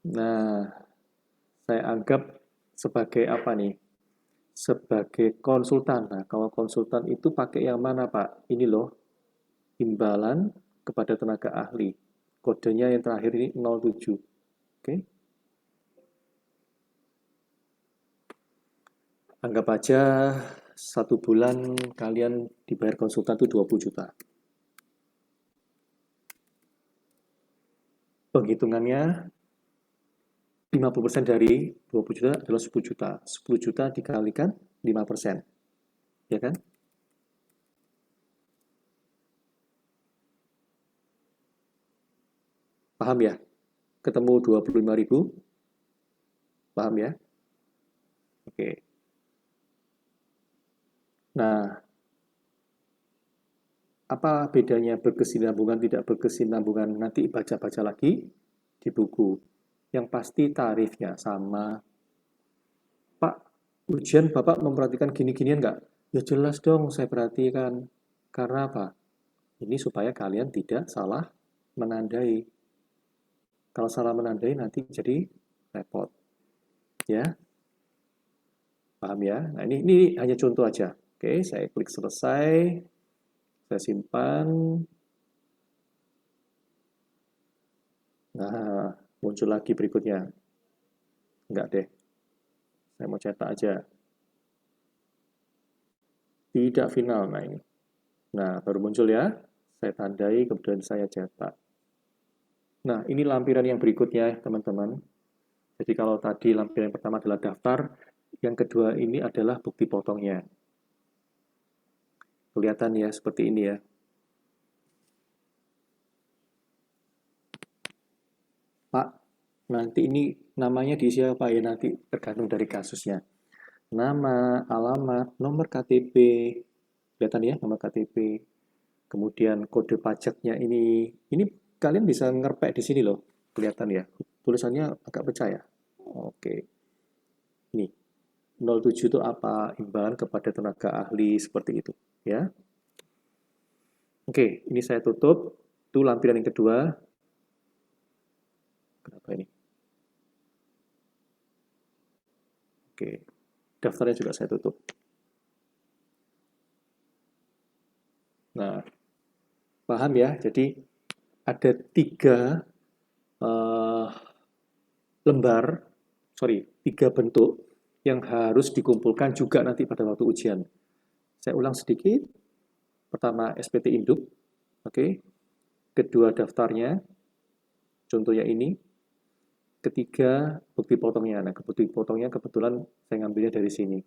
Nah, saya anggap sebagai apa nih? Sebagai konsultan. Nah, kalau konsultan itu pakai yang mana, Pak? Ini loh, imbalan kepada tenaga ahli. Kodenya yang terakhir ini 07. Oke. Anggap aja 1 bulan kalian dibayar konsultan itu 20 juta. Penghitungannya 50% dari 20 juta adalah 10 juta. 10 juta dikalikan 5%. Ya kan? Paham ya? Ketemu 25.000? Paham ya? Oke. Nah, apa bedanya berkesinambungan tidak berkesinambungan? Nanti baca-baca lagi di buku. Yang pasti tarifnya sama. Pak, ujian Bapak memperhatikan gini-ginian nggak? Ya jelas dong saya perhatikan. Karena apa? Ini supaya kalian tidak salah menandai. Kalau salah menandai nanti jadi repot. Ya, paham ya? Nah, ini hanya contoh aja. Oke, saya klik selesai. Saya simpan. Nah, muncul lagi berikutnya. Enggak deh. Saya mau cetak aja. Tidak final. Nah, ini. Nah, baru muncul ya. Saya tandai, kemudian saya cetak. Nah, ini lampiran yang berikutnya, teman-teman. Jadi kalau tadi lampiran yang pertama adalah daftar, yang kedua ini adalah bukti potongnya. Kelihatan ya, seperti ini ya. Pak, nanti ini namanya diisi apa ya? Nanti tergantung dari kasusnya. Nama, alamat, nomor KTP. Kelihatan ya, nomor KTP. Kemudian kode pajaknya ini kalian bisa ngerpek di sini loh. Kelihatan ya. Tulisannya agak pecah ya. Oke. Ini 07 itu apa? Imbalan kepada tenaga ahli seperti itu, ya. Oke, ini saya tutup. Itu lampiran yang kedua. Kenapa ini? Oke, daftarnya juga saya tutup. Nah, paham ya? Jadi ada 3 3 bentuk yang harus dikumpulkan juga nanti pada waktu ujian. Saya ulang sedikit. Pertama, SPT induk. Oke. Kedua, daftarnya. Contohnya ini. Ketiga, bukti potongnya. Nah, bukti potongnya kebetulan saya ngambilnya dari sini.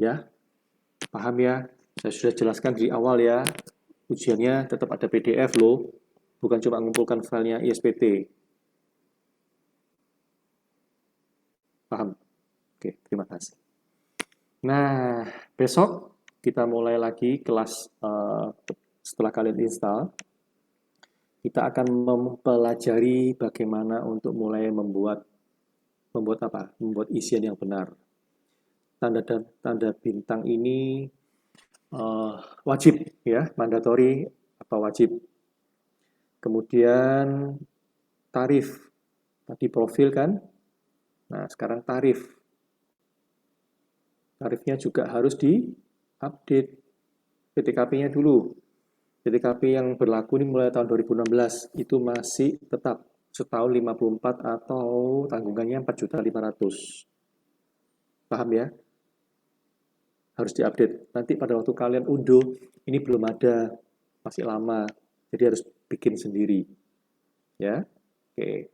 Ya, paham ya? Saya sudah jelaskan di awal ya. Ujiannya tetap ada PDF loh. Bukan cuma mengumpulkan filenya ISPT. Paham? Oke, terima kasih. Nah, besok kita mulai lagi kelas setelah kalian install. Kita akan mempelajari bagaimana untuk mulai membuat apa? Membuat isian yang benar. Tanda bintang ini wajib ya, mandatory atau wajib. Kemudian tarif. Tadi profil kan? Nah, sekarang tarif. Tarifnya juga harus di-update PTKP-nya dulu. PTKP yang berlaku ini mulai tahun 2016 itu masih tetap setahun 54 atau tanggungannya 4.500.000. Paham ya? Harus diupdate. Nanti pada waktu kalian unduh, ini belum ada, masih lama. Jadi harus bikin sendiri. Ya, oke.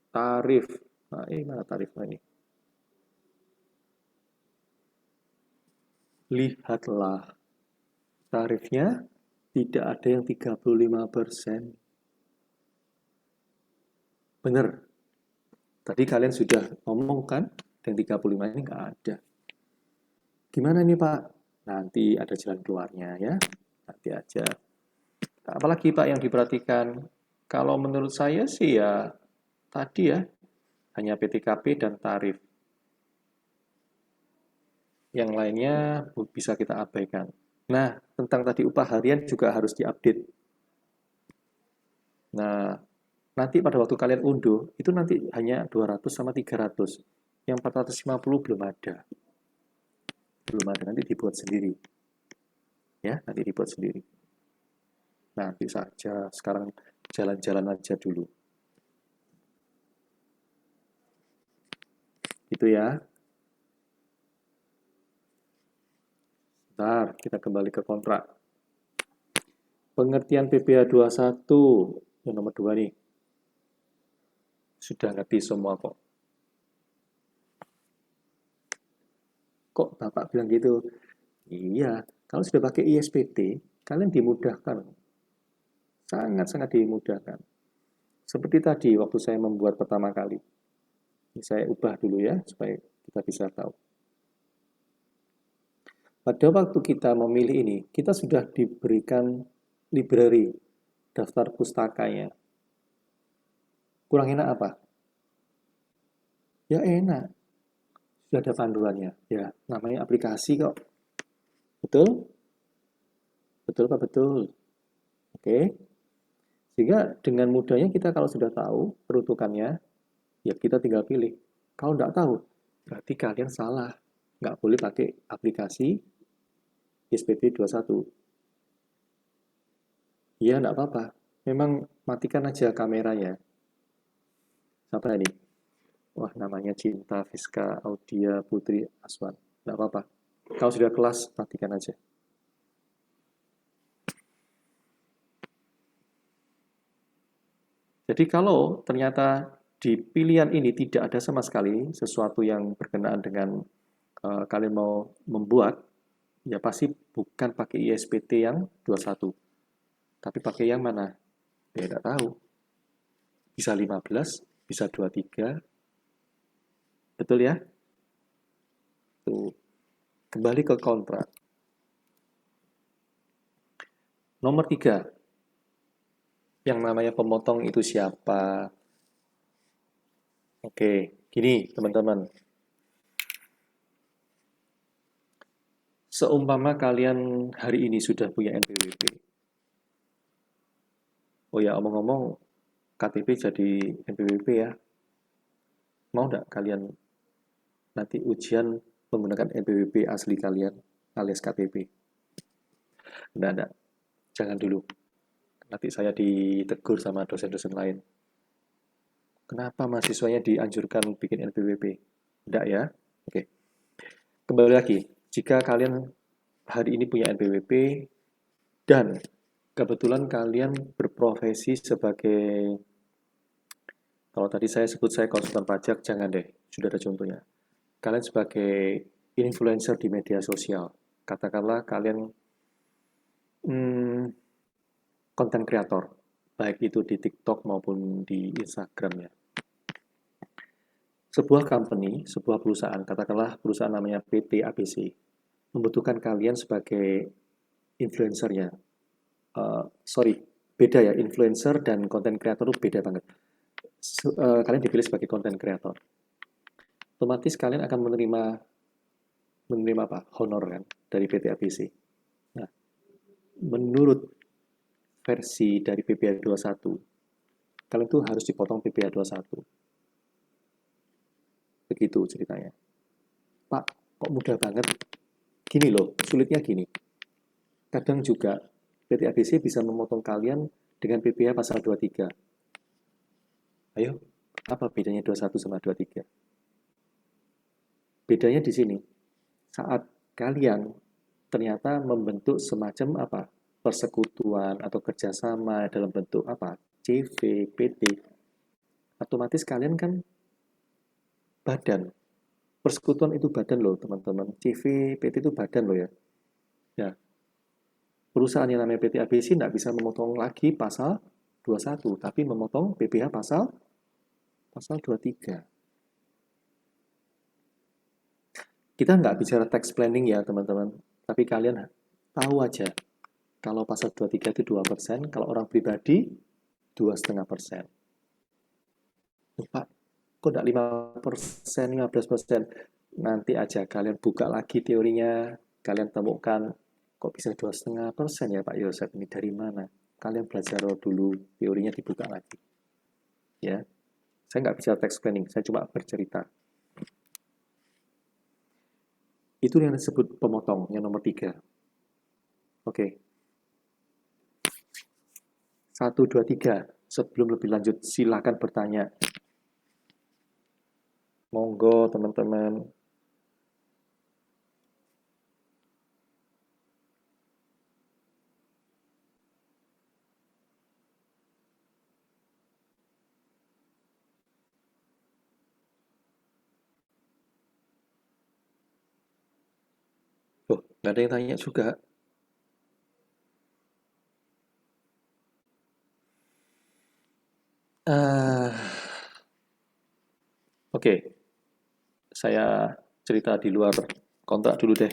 Tarif. Nah, ini mana tarifnya ini? Lihatlah. Tarifnya tidak ada yang 35%. Bener. Tadi kalian sudah ngomong kan, yang 35 ini nggak ada. Gimana nih Pak? Nanti ada jalan keluarnya ya. Nanti aja. Apalagi Pak yang diperhatikan? Kalau menurut saya sih ya tadi ya, hanya PTKP dan tarif. Yang lainnya bisa kita abaikan. Nah, tentang tadi upah harian juga harus diupdate. Nah, nanti pada waktu kalian unduh, itu nanti hanya 200 sama 300. Yang 450 belum ada. Belum ada, nanti dibuat sendiri. Ya, nanti dibuat sendiri. Nanti saja, sekarang jalan-jalan aja dulu. Itu ya. Bentar, kita kembali ke kontrak. Pengertian PPh 21, yang nomor 2 nih. Sudah ngerti semua kok. Kok Bapak bilang gitu? Iya, kalau sudah pakai ISPT, kalian dimudahkan. Sangat-sangat dimudahkan. Seperti tadi, waktu saya membuat pertama kali. Ini saya ubah dulu ya, supaya kita bisa tahu. Pada waktu kita memilih ini, kita sudah diberikan library, daftar pustakanya. Kurang enak apa? Ya enak. Sudah ada panduannya. Ya, namanya aplikasi kok. Betul? Betul Pak? Betul. Oke. Sehingga dengan mudahnya kita kalau sudah tahu peruntukannya, ya kita tinggal pilih. Kalau nggak tahu, berarti kalian salah. Nggak boleh pakai aplikasi ISPT 21. Ya, nggak apa-apa. Memang matikan aja kameranya. Siapa ini? Wah, namanya Cinta Fiska Audia Putri Aswan. Nggak apa-apa. Kalau sudah kelas, matikan aja. Jadi kalau ternyata di pilihan ini tidak ada sama sekali sesuatu yang berkenaan dengan kalian mau membuat, ya pasti bukan pakai ISPT yang 21. Tapi pakai yang mana? Ya tidak tahu. Bisa 15, bisa 23. Betul ya? Tuh. Kembali ke kontrak. Nomor 3. Yang namanya pemotong itu siapa? Oke, gini teman-teman. Seumpama kalian hari ini sudah punya NPWP. Oh ya, omong-ngomong, KTP jadi NPWP ya. Mau nggak kalian nanti ujian menggunakan NPWP asli kalian alias KTP? Enggak. Jangan dulu. Nanti saya ditegur sama dosen-dosen lain. Kenapa mahasiswanya dianjurkan bikin NPWP? Enggak ya? Oke. Kembali lagi. Jika kalian hari ini punya NPWP dan kebetulan kalian berprofesi sebagai, kalau tadi saya sebut saya konsultan pajak, jangan deh, sudah ada contohnya. Kalian sebagai influencer di media sosial, katakanlah kalian konten kreator, baik itu di TikTok maupun di Instagram ya. Sebuah company, sebuah perusahaan, katakanlah perusahaan namanya PT ABC, membutuhkan kalian sebagai influencernya. Beda ya, influencer dan konten kreator itu beda banget. Kalian dipilih sebagai konten kreator. Otomatis kalian akan menerima apa? Honor kan dari PT ABC. Nah, menurut versi dari PPh 21, kalian tuh harus dipotong PPh 21. Begitu ceritanya. Pak, kok mudah banget? Gini loh, sulitnya gini. kadang juga PT ABC bisa memotong kalian dengan PPh pasal 23. Ayo, apa bedanya 21 sama 23? Bedanya di sini. Saat kalian ternyata membentuk semacam apa? Persekutuan atau kerjasama dalam bentuk apa? CV, PT. Otomatis kalian kan badan. Persekutuan itu badan loh, teman-teman. CV, PT itu badan loh ya. Ya, perusahaan yang namanya PT ABC tidak bisa memotong lagi pasal 21, tapi memotong PPh pasal 23. Kita nggak bicara tax planning ya, teman-teman. Tapi kalian tahu aja, kalau pasal 23 itu 2%, kalau orang pribadi 2,5%. Pak, kok nggak 5%, 15%? Nanti aja kalian buka lagi teorinya, kalian temukan, kok bisa 2,5% ya Pak Yosef, ini dari mana? Kalian belajar dulu, teorinya dibuka lagi. Ya, saya nggak bicara tax planning, saya cuma bercerita. Itu yang disebut pemotong, yang nomor 3. Oke. 1, 2, 3. Sebelum lebih lanjut, silakan bertanya. Monggo, teman-teman. Oh, nggak ada yang tanya juga. Oke. Saya cerita di luar kontrak dulu deh.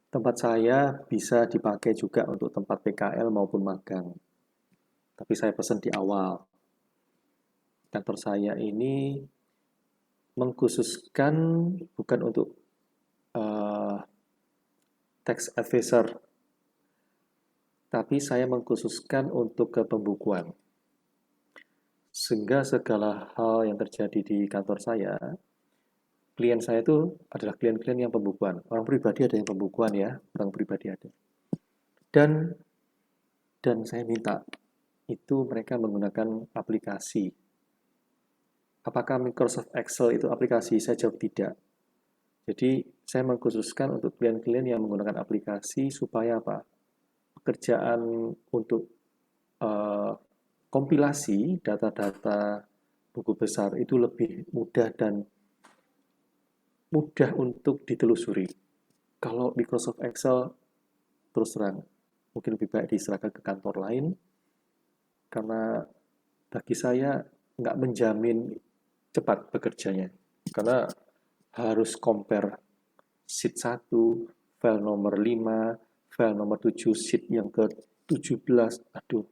Tempat saya bisa dipakai juga untuk tempat PKL maupun magang. Tapi saya pesan di awal. Kantor saya ini mengkhususkan bukan untuk tax advisor, tapi saya mengkhususkan untuk ke pembukuan. Sehingga segala hal yang terjadi di kantor saya, klien saya itu adalah klien-klien yang pembukuan. Orang pribadi ada yang pembukuan ya, orang pribadi ada. Dan saya minta itu mereka menggunakan aplikasi. Apakah Microsoft Excel itu aplikasi? Saya jawab tidak. Jadi saya mengkhususkan untuk klien-klien yang menggunakan aplikasi supaya apa? Pekerjaan untuk kompilasi data-data buku besar itu lebih mudah dan mudah untuk ditelusuri. Kalau Microsoft Excel, terus terang, mungkin lebih baik diserahkan ke kantor lain, karena bagi saya nggak menjamin cepat bekerjanya. Karena harus compare sheet 1, file nomor 5, file nomor 7, sheet yang ke-17. Aduh,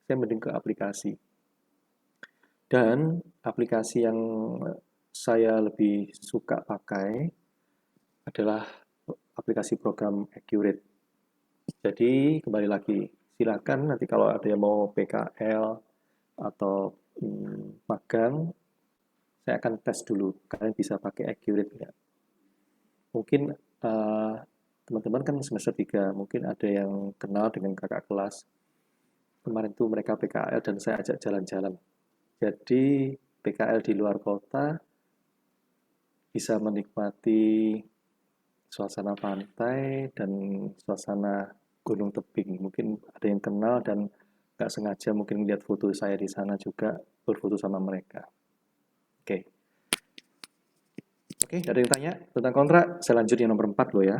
saya mending ke aplikasi. Dan aplikasi yang saya lebih suka pakai adalah aplikasi program Accurate. Jadi kembali lagi, silakan nanti kalau ada yang mau PKL atau magang, saya akan tes dulu. Kalian bisa pakai Accurate nggak? Mungkin teman-teman kan semester 3, mungkin ada yang kenal dengan kakak kelas. Kemarin tuh mereka PKL dan saya ajak jalan-jalan. Jadi PKL di luar kota bisa menikmati suasana pantai dan suasana gunung tebing. Mungkin ada yang kenal dan nggak sengaja mungkin lihat foto saya di sana juga, berfoto sama mereka. Oke. Oke, ada yang tanya tentang kontrak? Saya lanjut yang nomor 4 loh ya.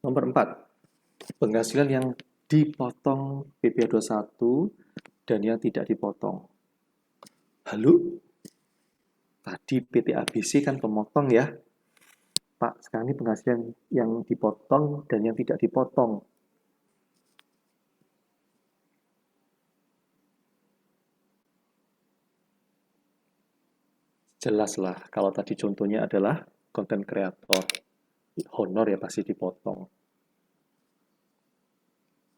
Nomor 4, penghasilan yang dipotong PPh 21 dan yang tidak dipotong. Halo? Tadi PT ABC kan pemotong ya. Pak, sekarang ini penghasilan yang dipotong dan yang tidak dipotong. Jelaslah, kalau tadi contohnya adalah konten kreator. Honor ya pasti dipotong.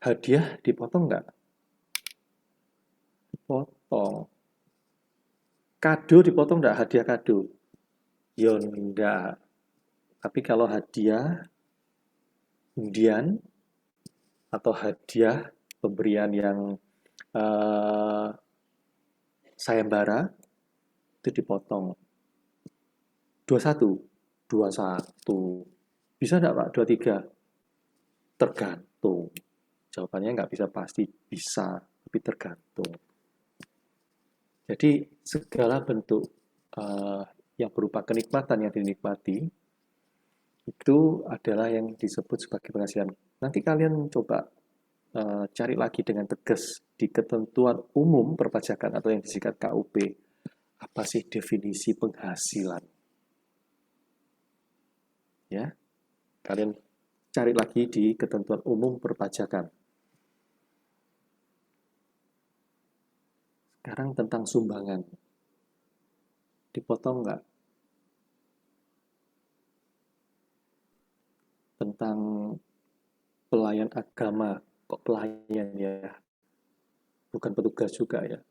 Hadiah dipotong nggak? Dipotong. Kado dipotong nggak? Hadiah kado? Ya enggak. Tapi kalau hadiah, undian, atau hadiah, pemberian yang eh, sayembara, itu dipotong. 21. 21. Bisa enggak, Pak? 23. Tergantung. Jawabannya nggak bisa pasti. Bisa, tapi tergantung. Jadi, segala bentuk yang berupa kenikmatan yang dinikmati, itu adalah yang disebut sebagai penghasilan. Nanti kalian coba cari lagi dengan tegas di ketentuan umum perpajakan atau yang disingkat KUP. Apa sih definisi penghasilan? Ya, kalian cari lagi di ketentuan umum perpajakan. Sekarang tentang sumbangan. Dipotong nggak? Tentang pelayan agama. Kok pelayan ya? Bukan petugas juga ya.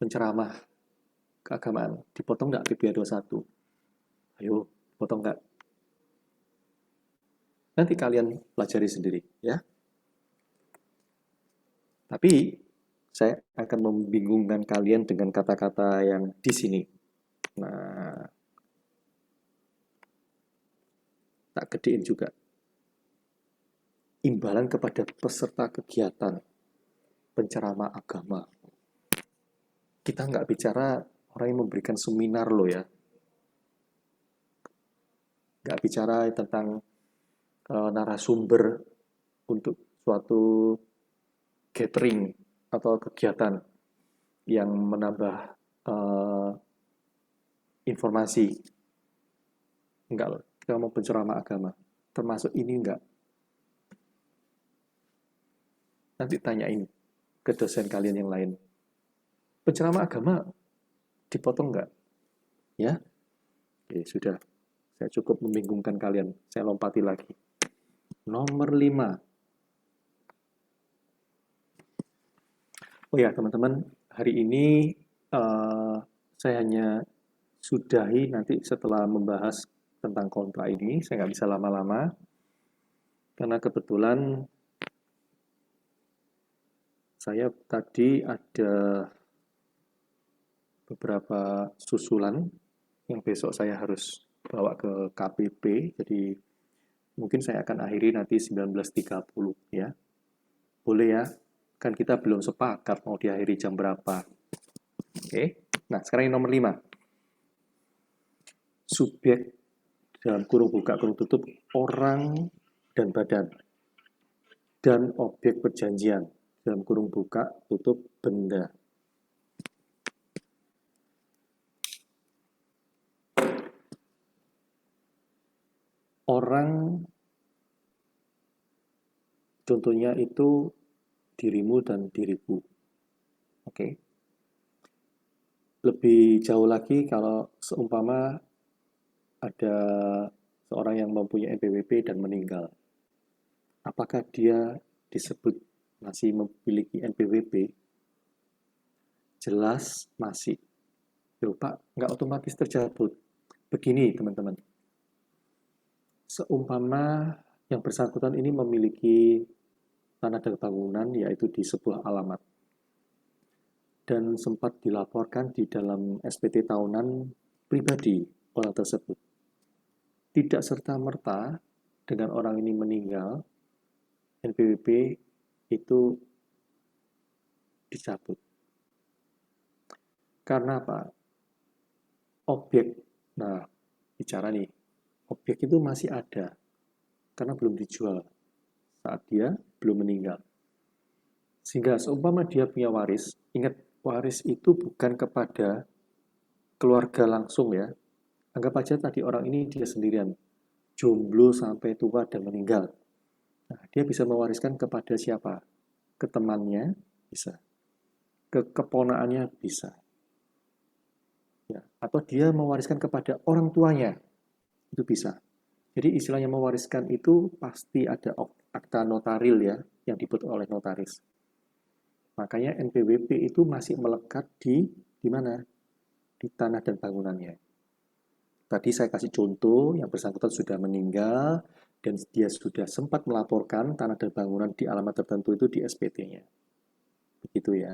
Penceramah keagamaan. Dipotong nggak PBA 21? Ayo, potong nggak? Nanti kalian pelajari sendiri ya. Tapi saya akan membingungkan kalian dengan kata-kata yang di sini. Nah, tak gedein juga. Imbalan kepada peserta kegiatan penceramah agama. Kita nggak bicara orang yang memberikan seminar loh ya. Nggak bicara tentang narasumber untuk suatu gathering atau kegiatan yang menambah informasi. Enggak loh, kita mau penceramah agama. Termasuk ini enggak. Nanti tanyain ke dosen kalian yang lain. Penceramah agama dipotong enggak? Ya? Oke, sudah. Saya cukup membingungkan kalian. Saya lompati lagi. Nomor 5. Oh ya, teman-teman, hari ini saya hanya sudahi nanti setelah membahas tentang kontrak ini. Saya nggak bisa lama-lama, karena kebetulan saya tadi ada beberapa susulan yang besok saya harus bawa ke KPP, jadi mungkin saya akan akhiri nanti 19.30 ya. Boleh ya? Kan kita belum sepakat mau diakhiri jam berapa. Oke. Nah, sekarang yang nomor 5. Subjek dalam kurung buka kurung tutup orang dan badan. Dan objek perjanjian dalam kurung buka tutup benda. Orang contohnya itu dirimu dan diriku. Oke. Lebih jauh lagi kalau seumpama ada seorang yang mempunyai NPWP dan meninggal. Apakah dia disebut masih memiliki NPWP? Jelas masih. Loh, Pak, nggak otomatis tercabut. Begini, teman-teman. Seumpama yang bersangkutan ini memiliki tanah dan bangunan, yaitu di sebuah alamat. Dan sempat dilaporkan di dalam SPT tahunan pribadi orang tersebut. Tidak serta-merta dengan orang ini meninggal, NPWP itu dicabut. Karena apa? Objek, nah bicara nih, objek itu masih ada, karena belum dijual saat dia belum meninggal. Sehingga seumpama dia punya waris, ingat waris itu bukan kepada keluarga langsung ya. Anggap aja tadi orang ini dia sendirian, jomblo sampai tua dan meninggal. Nah, dia bisa mewariskan kepada siapa? Ke temannya bisa, ke keponakannya bisa. Ya, atau dia mewariskan kepada orang tuanya, itu bisa. Jadi istilahnya mewariskan itu pasti ada akta notaril ya, yang dibuat oleh notaris. Makanya NPWP itu masih melekat di mana? Di tanah dan bangunannya. Tadi saya kasih contoh, yang bersangkutan sudah meninggal, dan dia sudah sempat melaporkan tanah dan bangunan di alamat tertentu itu di SPT-nya. Begitu ya.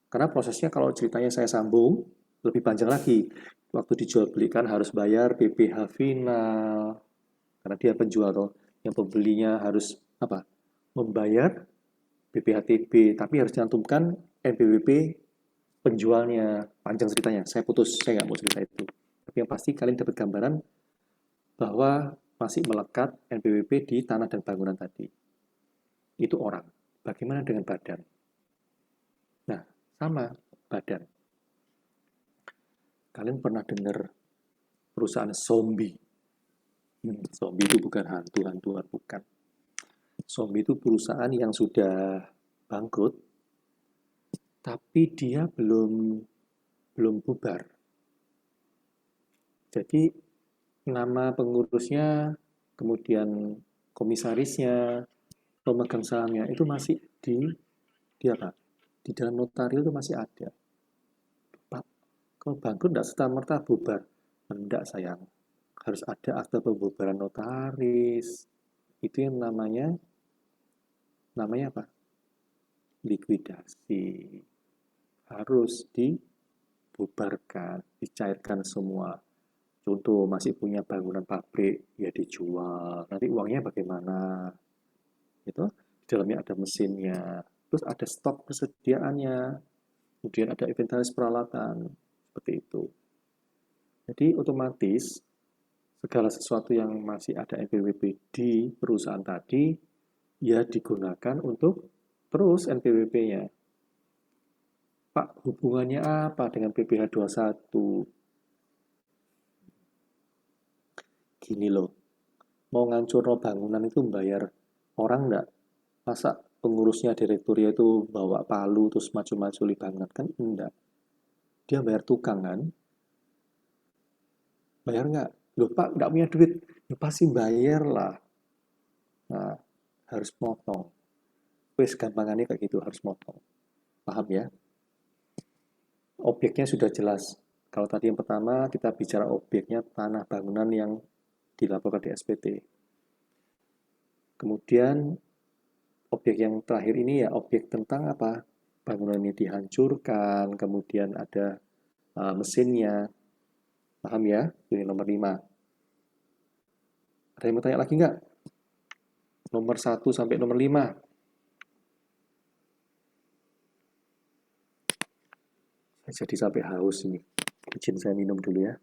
Karena prosesnya kalau ceritanya saya sambung, lebih panjang lagi. Waktu dijual belikan harus bayar PPh final, karena dia penjual toh. Yang pembelinya harus apa? Membayar BPHTB, tapi harus cantumkan NPWP penjualnya. Panjang ceritanya, saya putus, saya nggak mau cerita itu. Tapi yang pasti kalian dapat gambaran bahwa masih melekat NPWP di tanah dan bangunan tadi. Itu orang. Bagaimana dengan badan? Nah, sama badan. Kalian pernah dengar perusahaan zombie? Zombie itu bukan hantu-hantuan, bukan. Zombie itu perusahaan yang sudah bangkrut, tapi dia belum bubar. Jadi nama pengurusnya, kemudian komisarisnya, pemegang sahamnya itu masih di apa? Di dalam notario itu masih ada. Pak, kalau bangkrut tidak serta-merta bubar. Tidak sayang. Harus ada akta pembubaran notaris. Itu yang namanya apa? Likuidasi. Harus dibubarkan, dicairkan semua. Contoh, masih punya bangunan pabrik, ya dijual. Nanti uangnya bagaimana? Itu di dalamnya ada mesinnya, terus ada stok persediaannya, kemudian ada inventaris peralatan, seperti itu. Jadi otomatis segala sesuatu yang masih ada NPWP di perusahaan tadi, ya digunakan untuk terus NPWP-nya. Pak, hubungannya apa dengan PPh 21? Gini loh, mau ngancur bangunan itu bayar orang enggak? Masa pengurusnya direkturnya itu bawa palu terus maju-maju bangunan? Kan enggak. Dia bayar tukang kan? Bayar enggak? Loh Pak, enggak punya duit. Ya pasti bayar lah. Nah, harus motong. Wes gampangannya kayak gitu, harus motong. Paham ya? Objeknya sudah jelas. Kalau tadi yang pertama kita bicara objeknya tanah bangunan yang dilaporkan di SPT. Kemudian objek yang terakhir ini ya objek tentang apa? Bangunan ini dihancurkan, kemudian ada mesinnya. Paham ya? Ini nomor 5. Ada yang mau tanya lagi nggak? Nomor 1 sampai nomor 5. Jadi sampai haus ini. Izin saya minum dulu ya.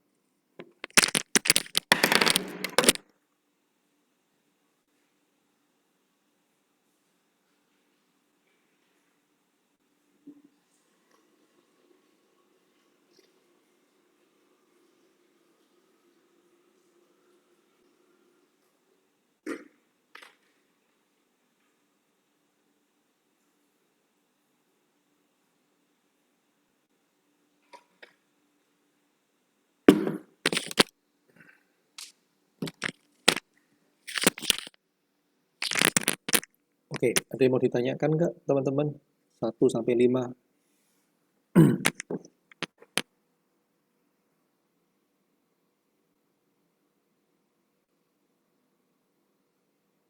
Oke, ada yang mau ditanyakan nggak teman-teman? 1 sampai 5.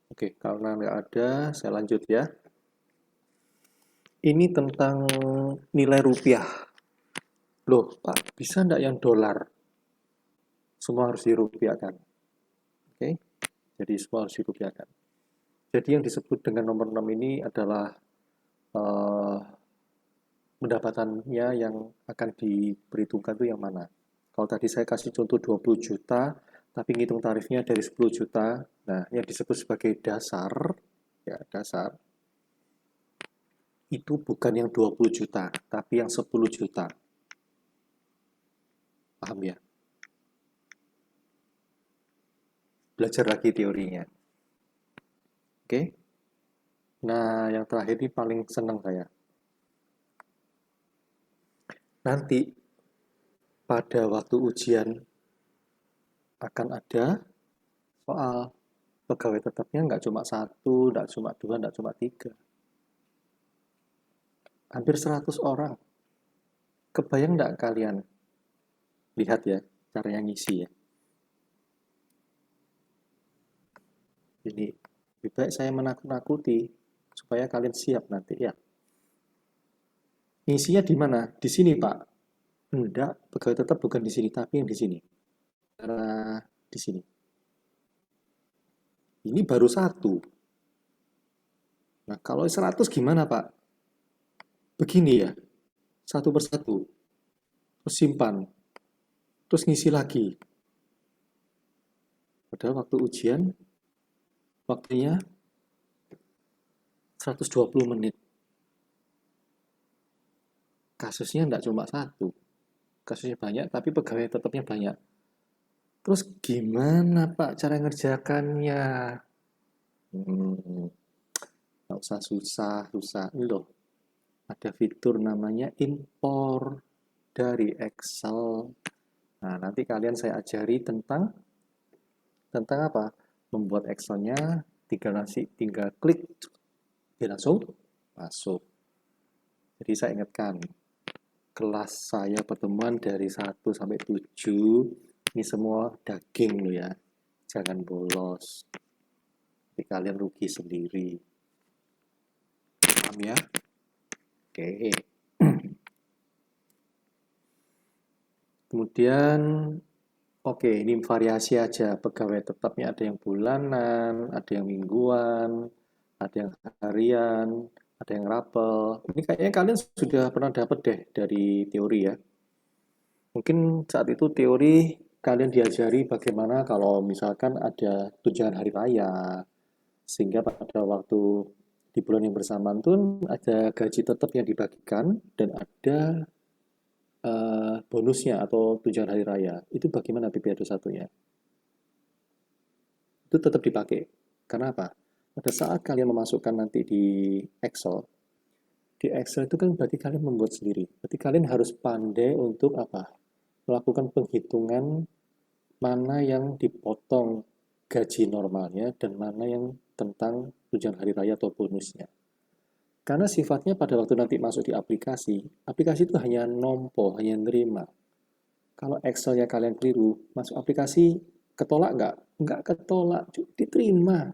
Oke, karena nggak ada, saya lanjut ya. Ini tentang nilai rupiah. Loh, Pak, bisa nggak yang dolar? Semua harus dirupiahkan. Oke, jadi semua harus dirupiahkan. Jadi yang disebut dengan nomor 6 ini adalah pendapatannya yang akan diperhitungkan itu yang mana. Kalau tadi saya kasih contoh 20 juta, tapi ngitung tarifnya dari 10 juta, nah yang disebut sebagai dasar, ya dasar, itu bukan yang 20 juta, tapi yang 10 juta. Paham ya? Belajar lagi teorinya. Oke? Nah, yang terakhir ini paling senang saya. Nanti, pada waktu ujian, akan ada soal pegawai tetapnya nggak cuma 1, nggak cuma 2, nggak cuma 3. Hampir 100 orang. Kebayang nggak kalian? Lihat ya, caranya ngisi ya. Ini lebih baik saya menakut-nakuti supaya kalian siap nanti ya. Isinya di mana? Di sini, Pak. Enggak, pegawai tetap bukan di sini, tapi yang di sini. Karena di sini. Ini baru satu. Nah, kalau 100 gimana, Pak? Begini ya, satu persatu. Terus simpan. Terus ngisi lagi. Padahal waktu ujian, waktunya 120 menit. Kasusnya enggak cuma satu. Kasusnya banyak, tapi pegawai tetapnya banyak. Terus gimana, Pak, cara ngerjakannya? Nggak usah susah-susah. Ini loh, ada fitur namanya import dari Excel. Nah, nanti kalian saya ajari tentang apa? Membuat Excelnya, tinggal klik, dia langsung masuk. Jadi saya ingatkan, kelas saya pertemuan dari 1 sampai 7, ini semua daging loh ya. Jangan bolos. Jadi kalian rugi sendiri. Paham ya? Oke. Kemudian, oke, ini variasi aja. Pegawai tetapnya ada yang bulanan, ada yang mingguan, ada yang harian, ada yang rapel. Ini kayaknya kalian sudah pernah dapat deh dari teori ya. Mungkin saat itu teori kalian diajari bagaimana kalau misalkan ada tunjangan hari raya, sehingga pada waktu di bulan yang bersamaan tuh ada gaji tetap yang dibagikan dan ada bonusnya atau tunjangan hari raya. Itu bagaimana PPA 21-nya? Itu tetap dipakai. Karena apa? Pada saat kalian memasukkan nanti di Excel itu kan berarti kalian membuat sendiri. Berarti kalian harus pandai untuk apa? Melakukan penghitungan mana yang dipotong gaji normalnya dan mana yang tentang tunjangan hari raya atau bonusnya. Karena sifatnya pada waktu nanti masuk di aplikasi itu hanya nompo, hanya nerima. Kalau Excel-nya kalian keliru, masuk aplikasi ketolak nggak? Nggak ketolak, diterima.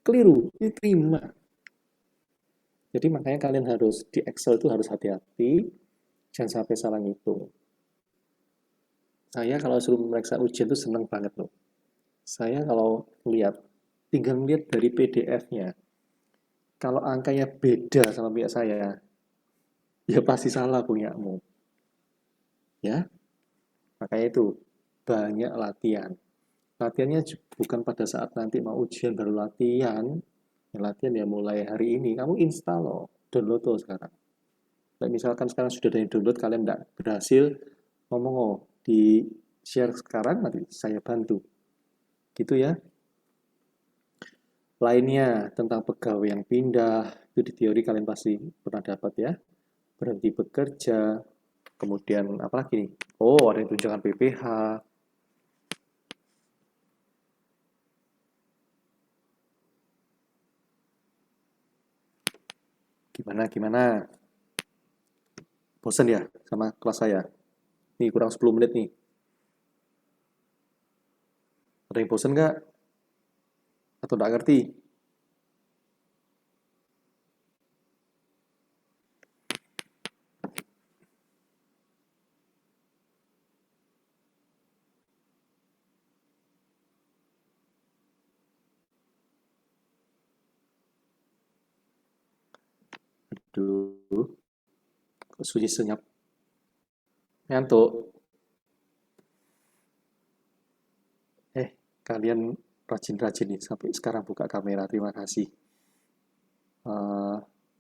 Keliru, diterima. Jadi makanya kalian harus, di Excel itu harus hati-hati, jangan sampai salah ngitung. Saya kalau suruh meriksa ujian itu seneng banget loh. Saya kalau lihat, tinggal lihat dari PDF-nya. Kalau angkanya beda sama pihak saya, ya pasti salah punyamu. Ya, makanya itu banyak latihan. Latihannya bukan pada saat nanti mau ujian baru latihan. Latihan ya mulai hari ini. Kamu install loh, download tuh sekarang. Nah, misalkan sekarang sudah ada yang download, kalian tidak berhasil, ngomong di share sekarang, nanti saya bantu. Gitu ya. Lainnya tentang pegawai yang pindah, itu di teori kalian pasti pernah dapat ya. Berhenti bekerja, kemudian apa lagi nih? Oh, ada yang tunjangan PPh. Gimana? Bosan ya sama kelas saya? Nih kurang 10 menit nih. Ada yang bosan nggak? Atau nggak ngerti? Aduh, kok sunyi senyap. Ngantuk. Kalian rajin-rajin nih sampai sekarang buka kamera. Terima kasih.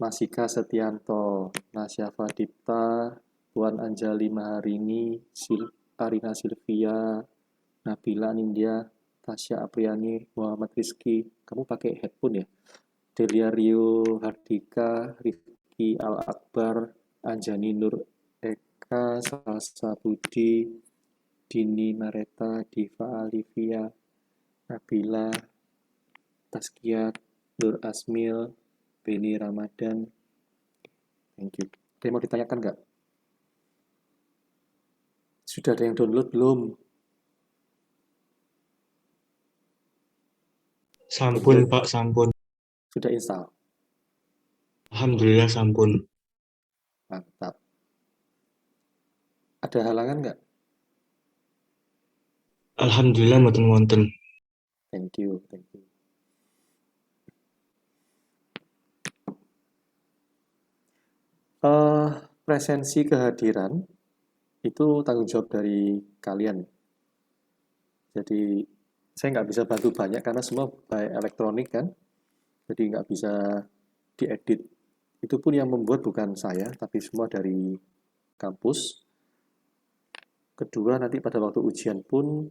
Masika Setianto, Nasyafa Dipta, Puan Anjali Maharini, Arina Silvia, Nabila Nindya, Tasya Apriani, Muhammad Rizky. Kamu pakai headphone ya? Delia Rio Hardika, Rifki Al-Akbar, Anjani Nur Eka, Salsa Budi, Dini Mareta, Diva Alivia, Nabila, Taskiat, Nur Asmil, Beni Ramadan. Thank you. Ada yang mau ditanyakan nggak? Sudah ada yang download belum? Sampun, Pak, sampun. Sudah install? Alhamdulillah sampun. Mantap. Ada halangan nggak? Alhamdulillah mboten wonten. Thank you, thank you. Presensi kehadiran itu tanggung jawab dari kalian. Jadi saya nggak bisa bantu banyak karena semua by elektronik kan, jadi nggak bisa diedit. Itu pun yang membuat bukan saya, tapi semua dari kampus. Kedua, nanti pada waktu ujian pun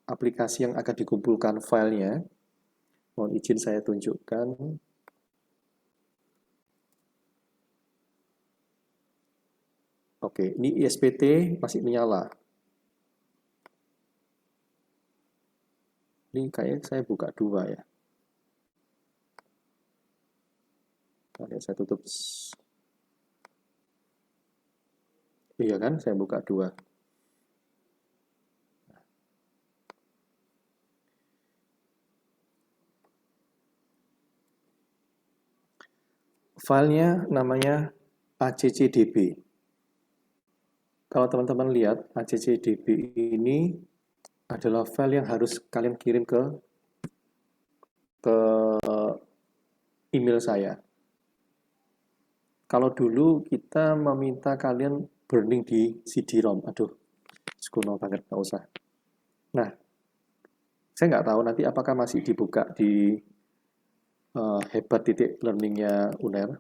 aplikasi yang akan dikumpulkan filenya, mohon izin saya tunjukkan. Oke, ini ISPT masih menyala. Ini kayaknya saya buka dua ya. Oke, saya tutup. Iya kan, saya buka dua. Filenya namanya ACCDB. Kalau teman-teman lihat, ACCDB ini adalah file yang harus kalian kirim ke email saya. Kalau dulu kita meminta kalian burning di CD-ROM, aduh, sekuno banget, nggak usah. Nah, saya nggak tahu nanti apakah masih dibuka di hebat.learning-nya UNER.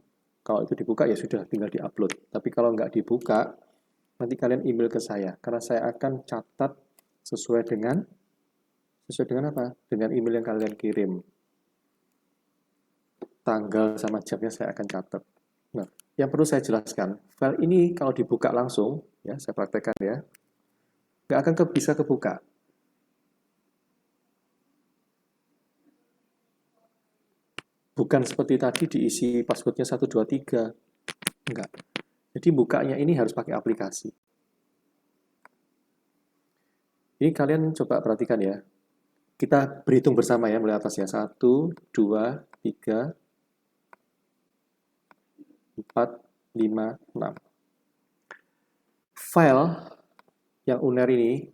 Kalau itu dibuka ya sudah, tinggal di-upload. Tapi kalau nggak dibuka, nanti kalian email ke saya, karena saya akan catat sesuai dengan apa? Dengan email yang kalian kirim. Tanggal sama jamnya saya akan catat. Nah, yang perlu saya jelaskan, file ini kalau dibuka langsung, ya saya praktekkan ya, nggak akan bisa kebuka. Bukan seperti tadi diisi passwordnya 123. Enggak. Jadi bukanya ini harus pakai aplikasi. Ini kalian coba perhatikan ya. Kita berhitung bersama ya, mulai atas ya. 1, 2, 3, 4, 5, 6. File yang UNER ini,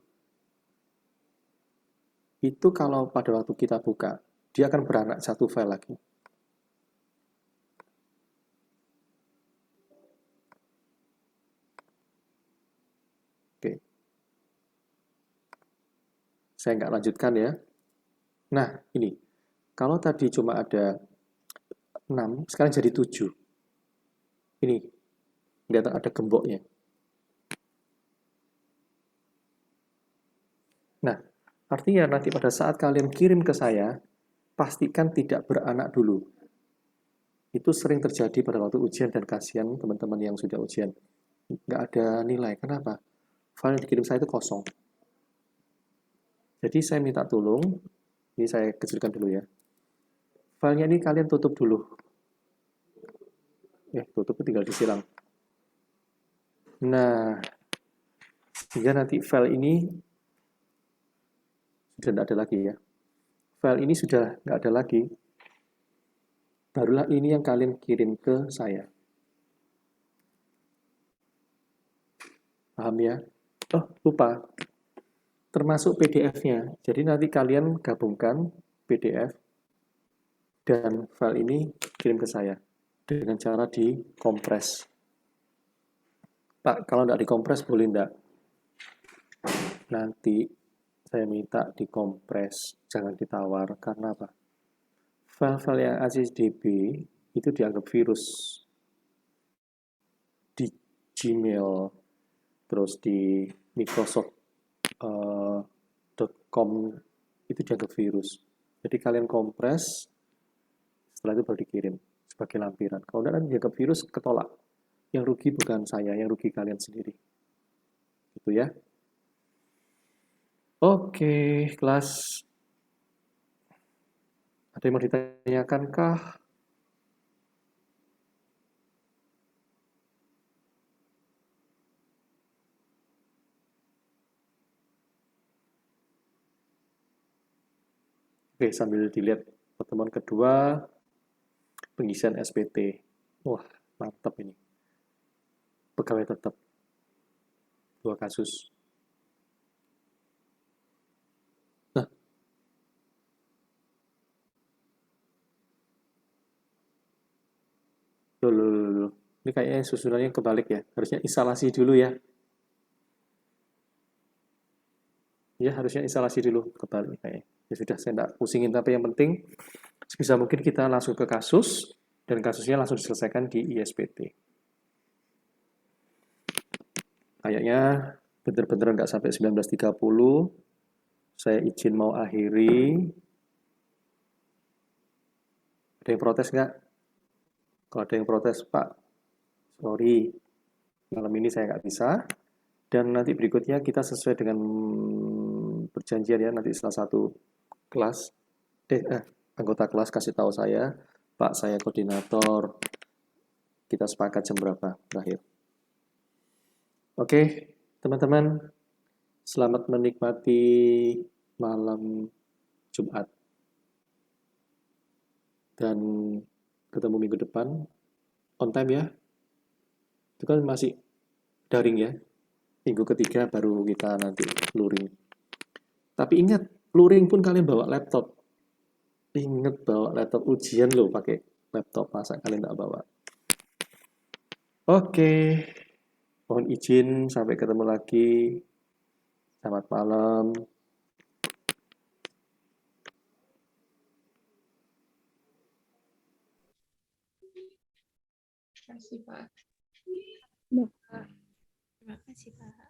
itu kalau pada waktu kita buka, dia akan beranak satu file lagi. Oke. Saya nggak lanjutkan ya. Nah, ini. Kalau tadi cuma ada 6, sekarang jadi 7. Ini. Lihat ada gemboknya. Nah, artinya nanti pada saat kalian kirim ke saya, pastikan tidak beranak dulu. Itu sering terjadi pada waktu ujian dan kasihan teman-teman yang sudah ujian. Nggak ada nilai. Kenapa? File yang dikirim saya itu kosong. Jadi saya minta tolong, ini saya kecilkan dulu ya. Filenya ini kalian tutup dulu. Tutupnya tinggal disilang. Nah, sehingga nanti file ini sudah tidak ada lagi ya. File ini sudah nggak ada lagi. Barulah ini yang kalian kirim ke saya. Paham ya? Oh, lupa. Termasuk PDF-nya. Jadi nanti kalian gabungkan PDF dan file ini kirim ke saya dengan cara dikompres. Pak, kalau tidak dikompres boleh enggak? Nanti saya minta dikompres, jangan ditawar. Karena apa? File-file yang ACCDB itu dianggap virus. Di Gmail, terus di Microsoft.com itu dianggap virus. Jadi kalian kompres, setelah itu baru dikirim sebagai lampiran. Kalau tidak dianggap virus, ketolak. Yang rugi bukan saya, yang rugi kalian sendiri. Gitu ya. Oke, kelas. Ada yang mau ditanyakan kah? Oke, sambil dilihat pertemuan kedua, pengisian SPT. Wah, mantap ini. Pegawai tetap. 2 kasus. Nah, loh. Ini kayaknya susunannya kebalik ya. Harusnya instalasi dulu ya. Ya, harusnya instalasi dulu. Kebalik kayaknya. Ya sudah, saya tidak pusingin. Tapi yang penting, sebisa mungkin kita langsung ke kasus, dan kasusnya langsung diselesaikan di ISPT. Kayaknya bener-bener nggak sampai 19.30. Saya izin mau akhiri. Ada yang protes nggak? Kalau ada yang protes, Pak, sorry, malam ini saya nggak bisa. Dan nanti berikutnya kita sesuai dengan perjanjian ya, nanti salah satu kelas, anggota kelas kasih tahu saya, Pak, saya koordinator, kita sepakat jam berapa terakhir. Oke, teman-teman, selamat menikmati malam Jumat. Dan ketemu minggu depan, on time ya. Itu kan masih daring ya. Minggu ketiga baru kita nanti luring. Tapi ingat, luring pun kalian bawa laptop. Ingat bawa laptop, ujian loh pakai laptop, masa kalian nggak bawa. Oke, mohon izin, sampai ketemu lagi. Selamat malam. Terima kasih, Pak. Ya. Terima kasih, Pak.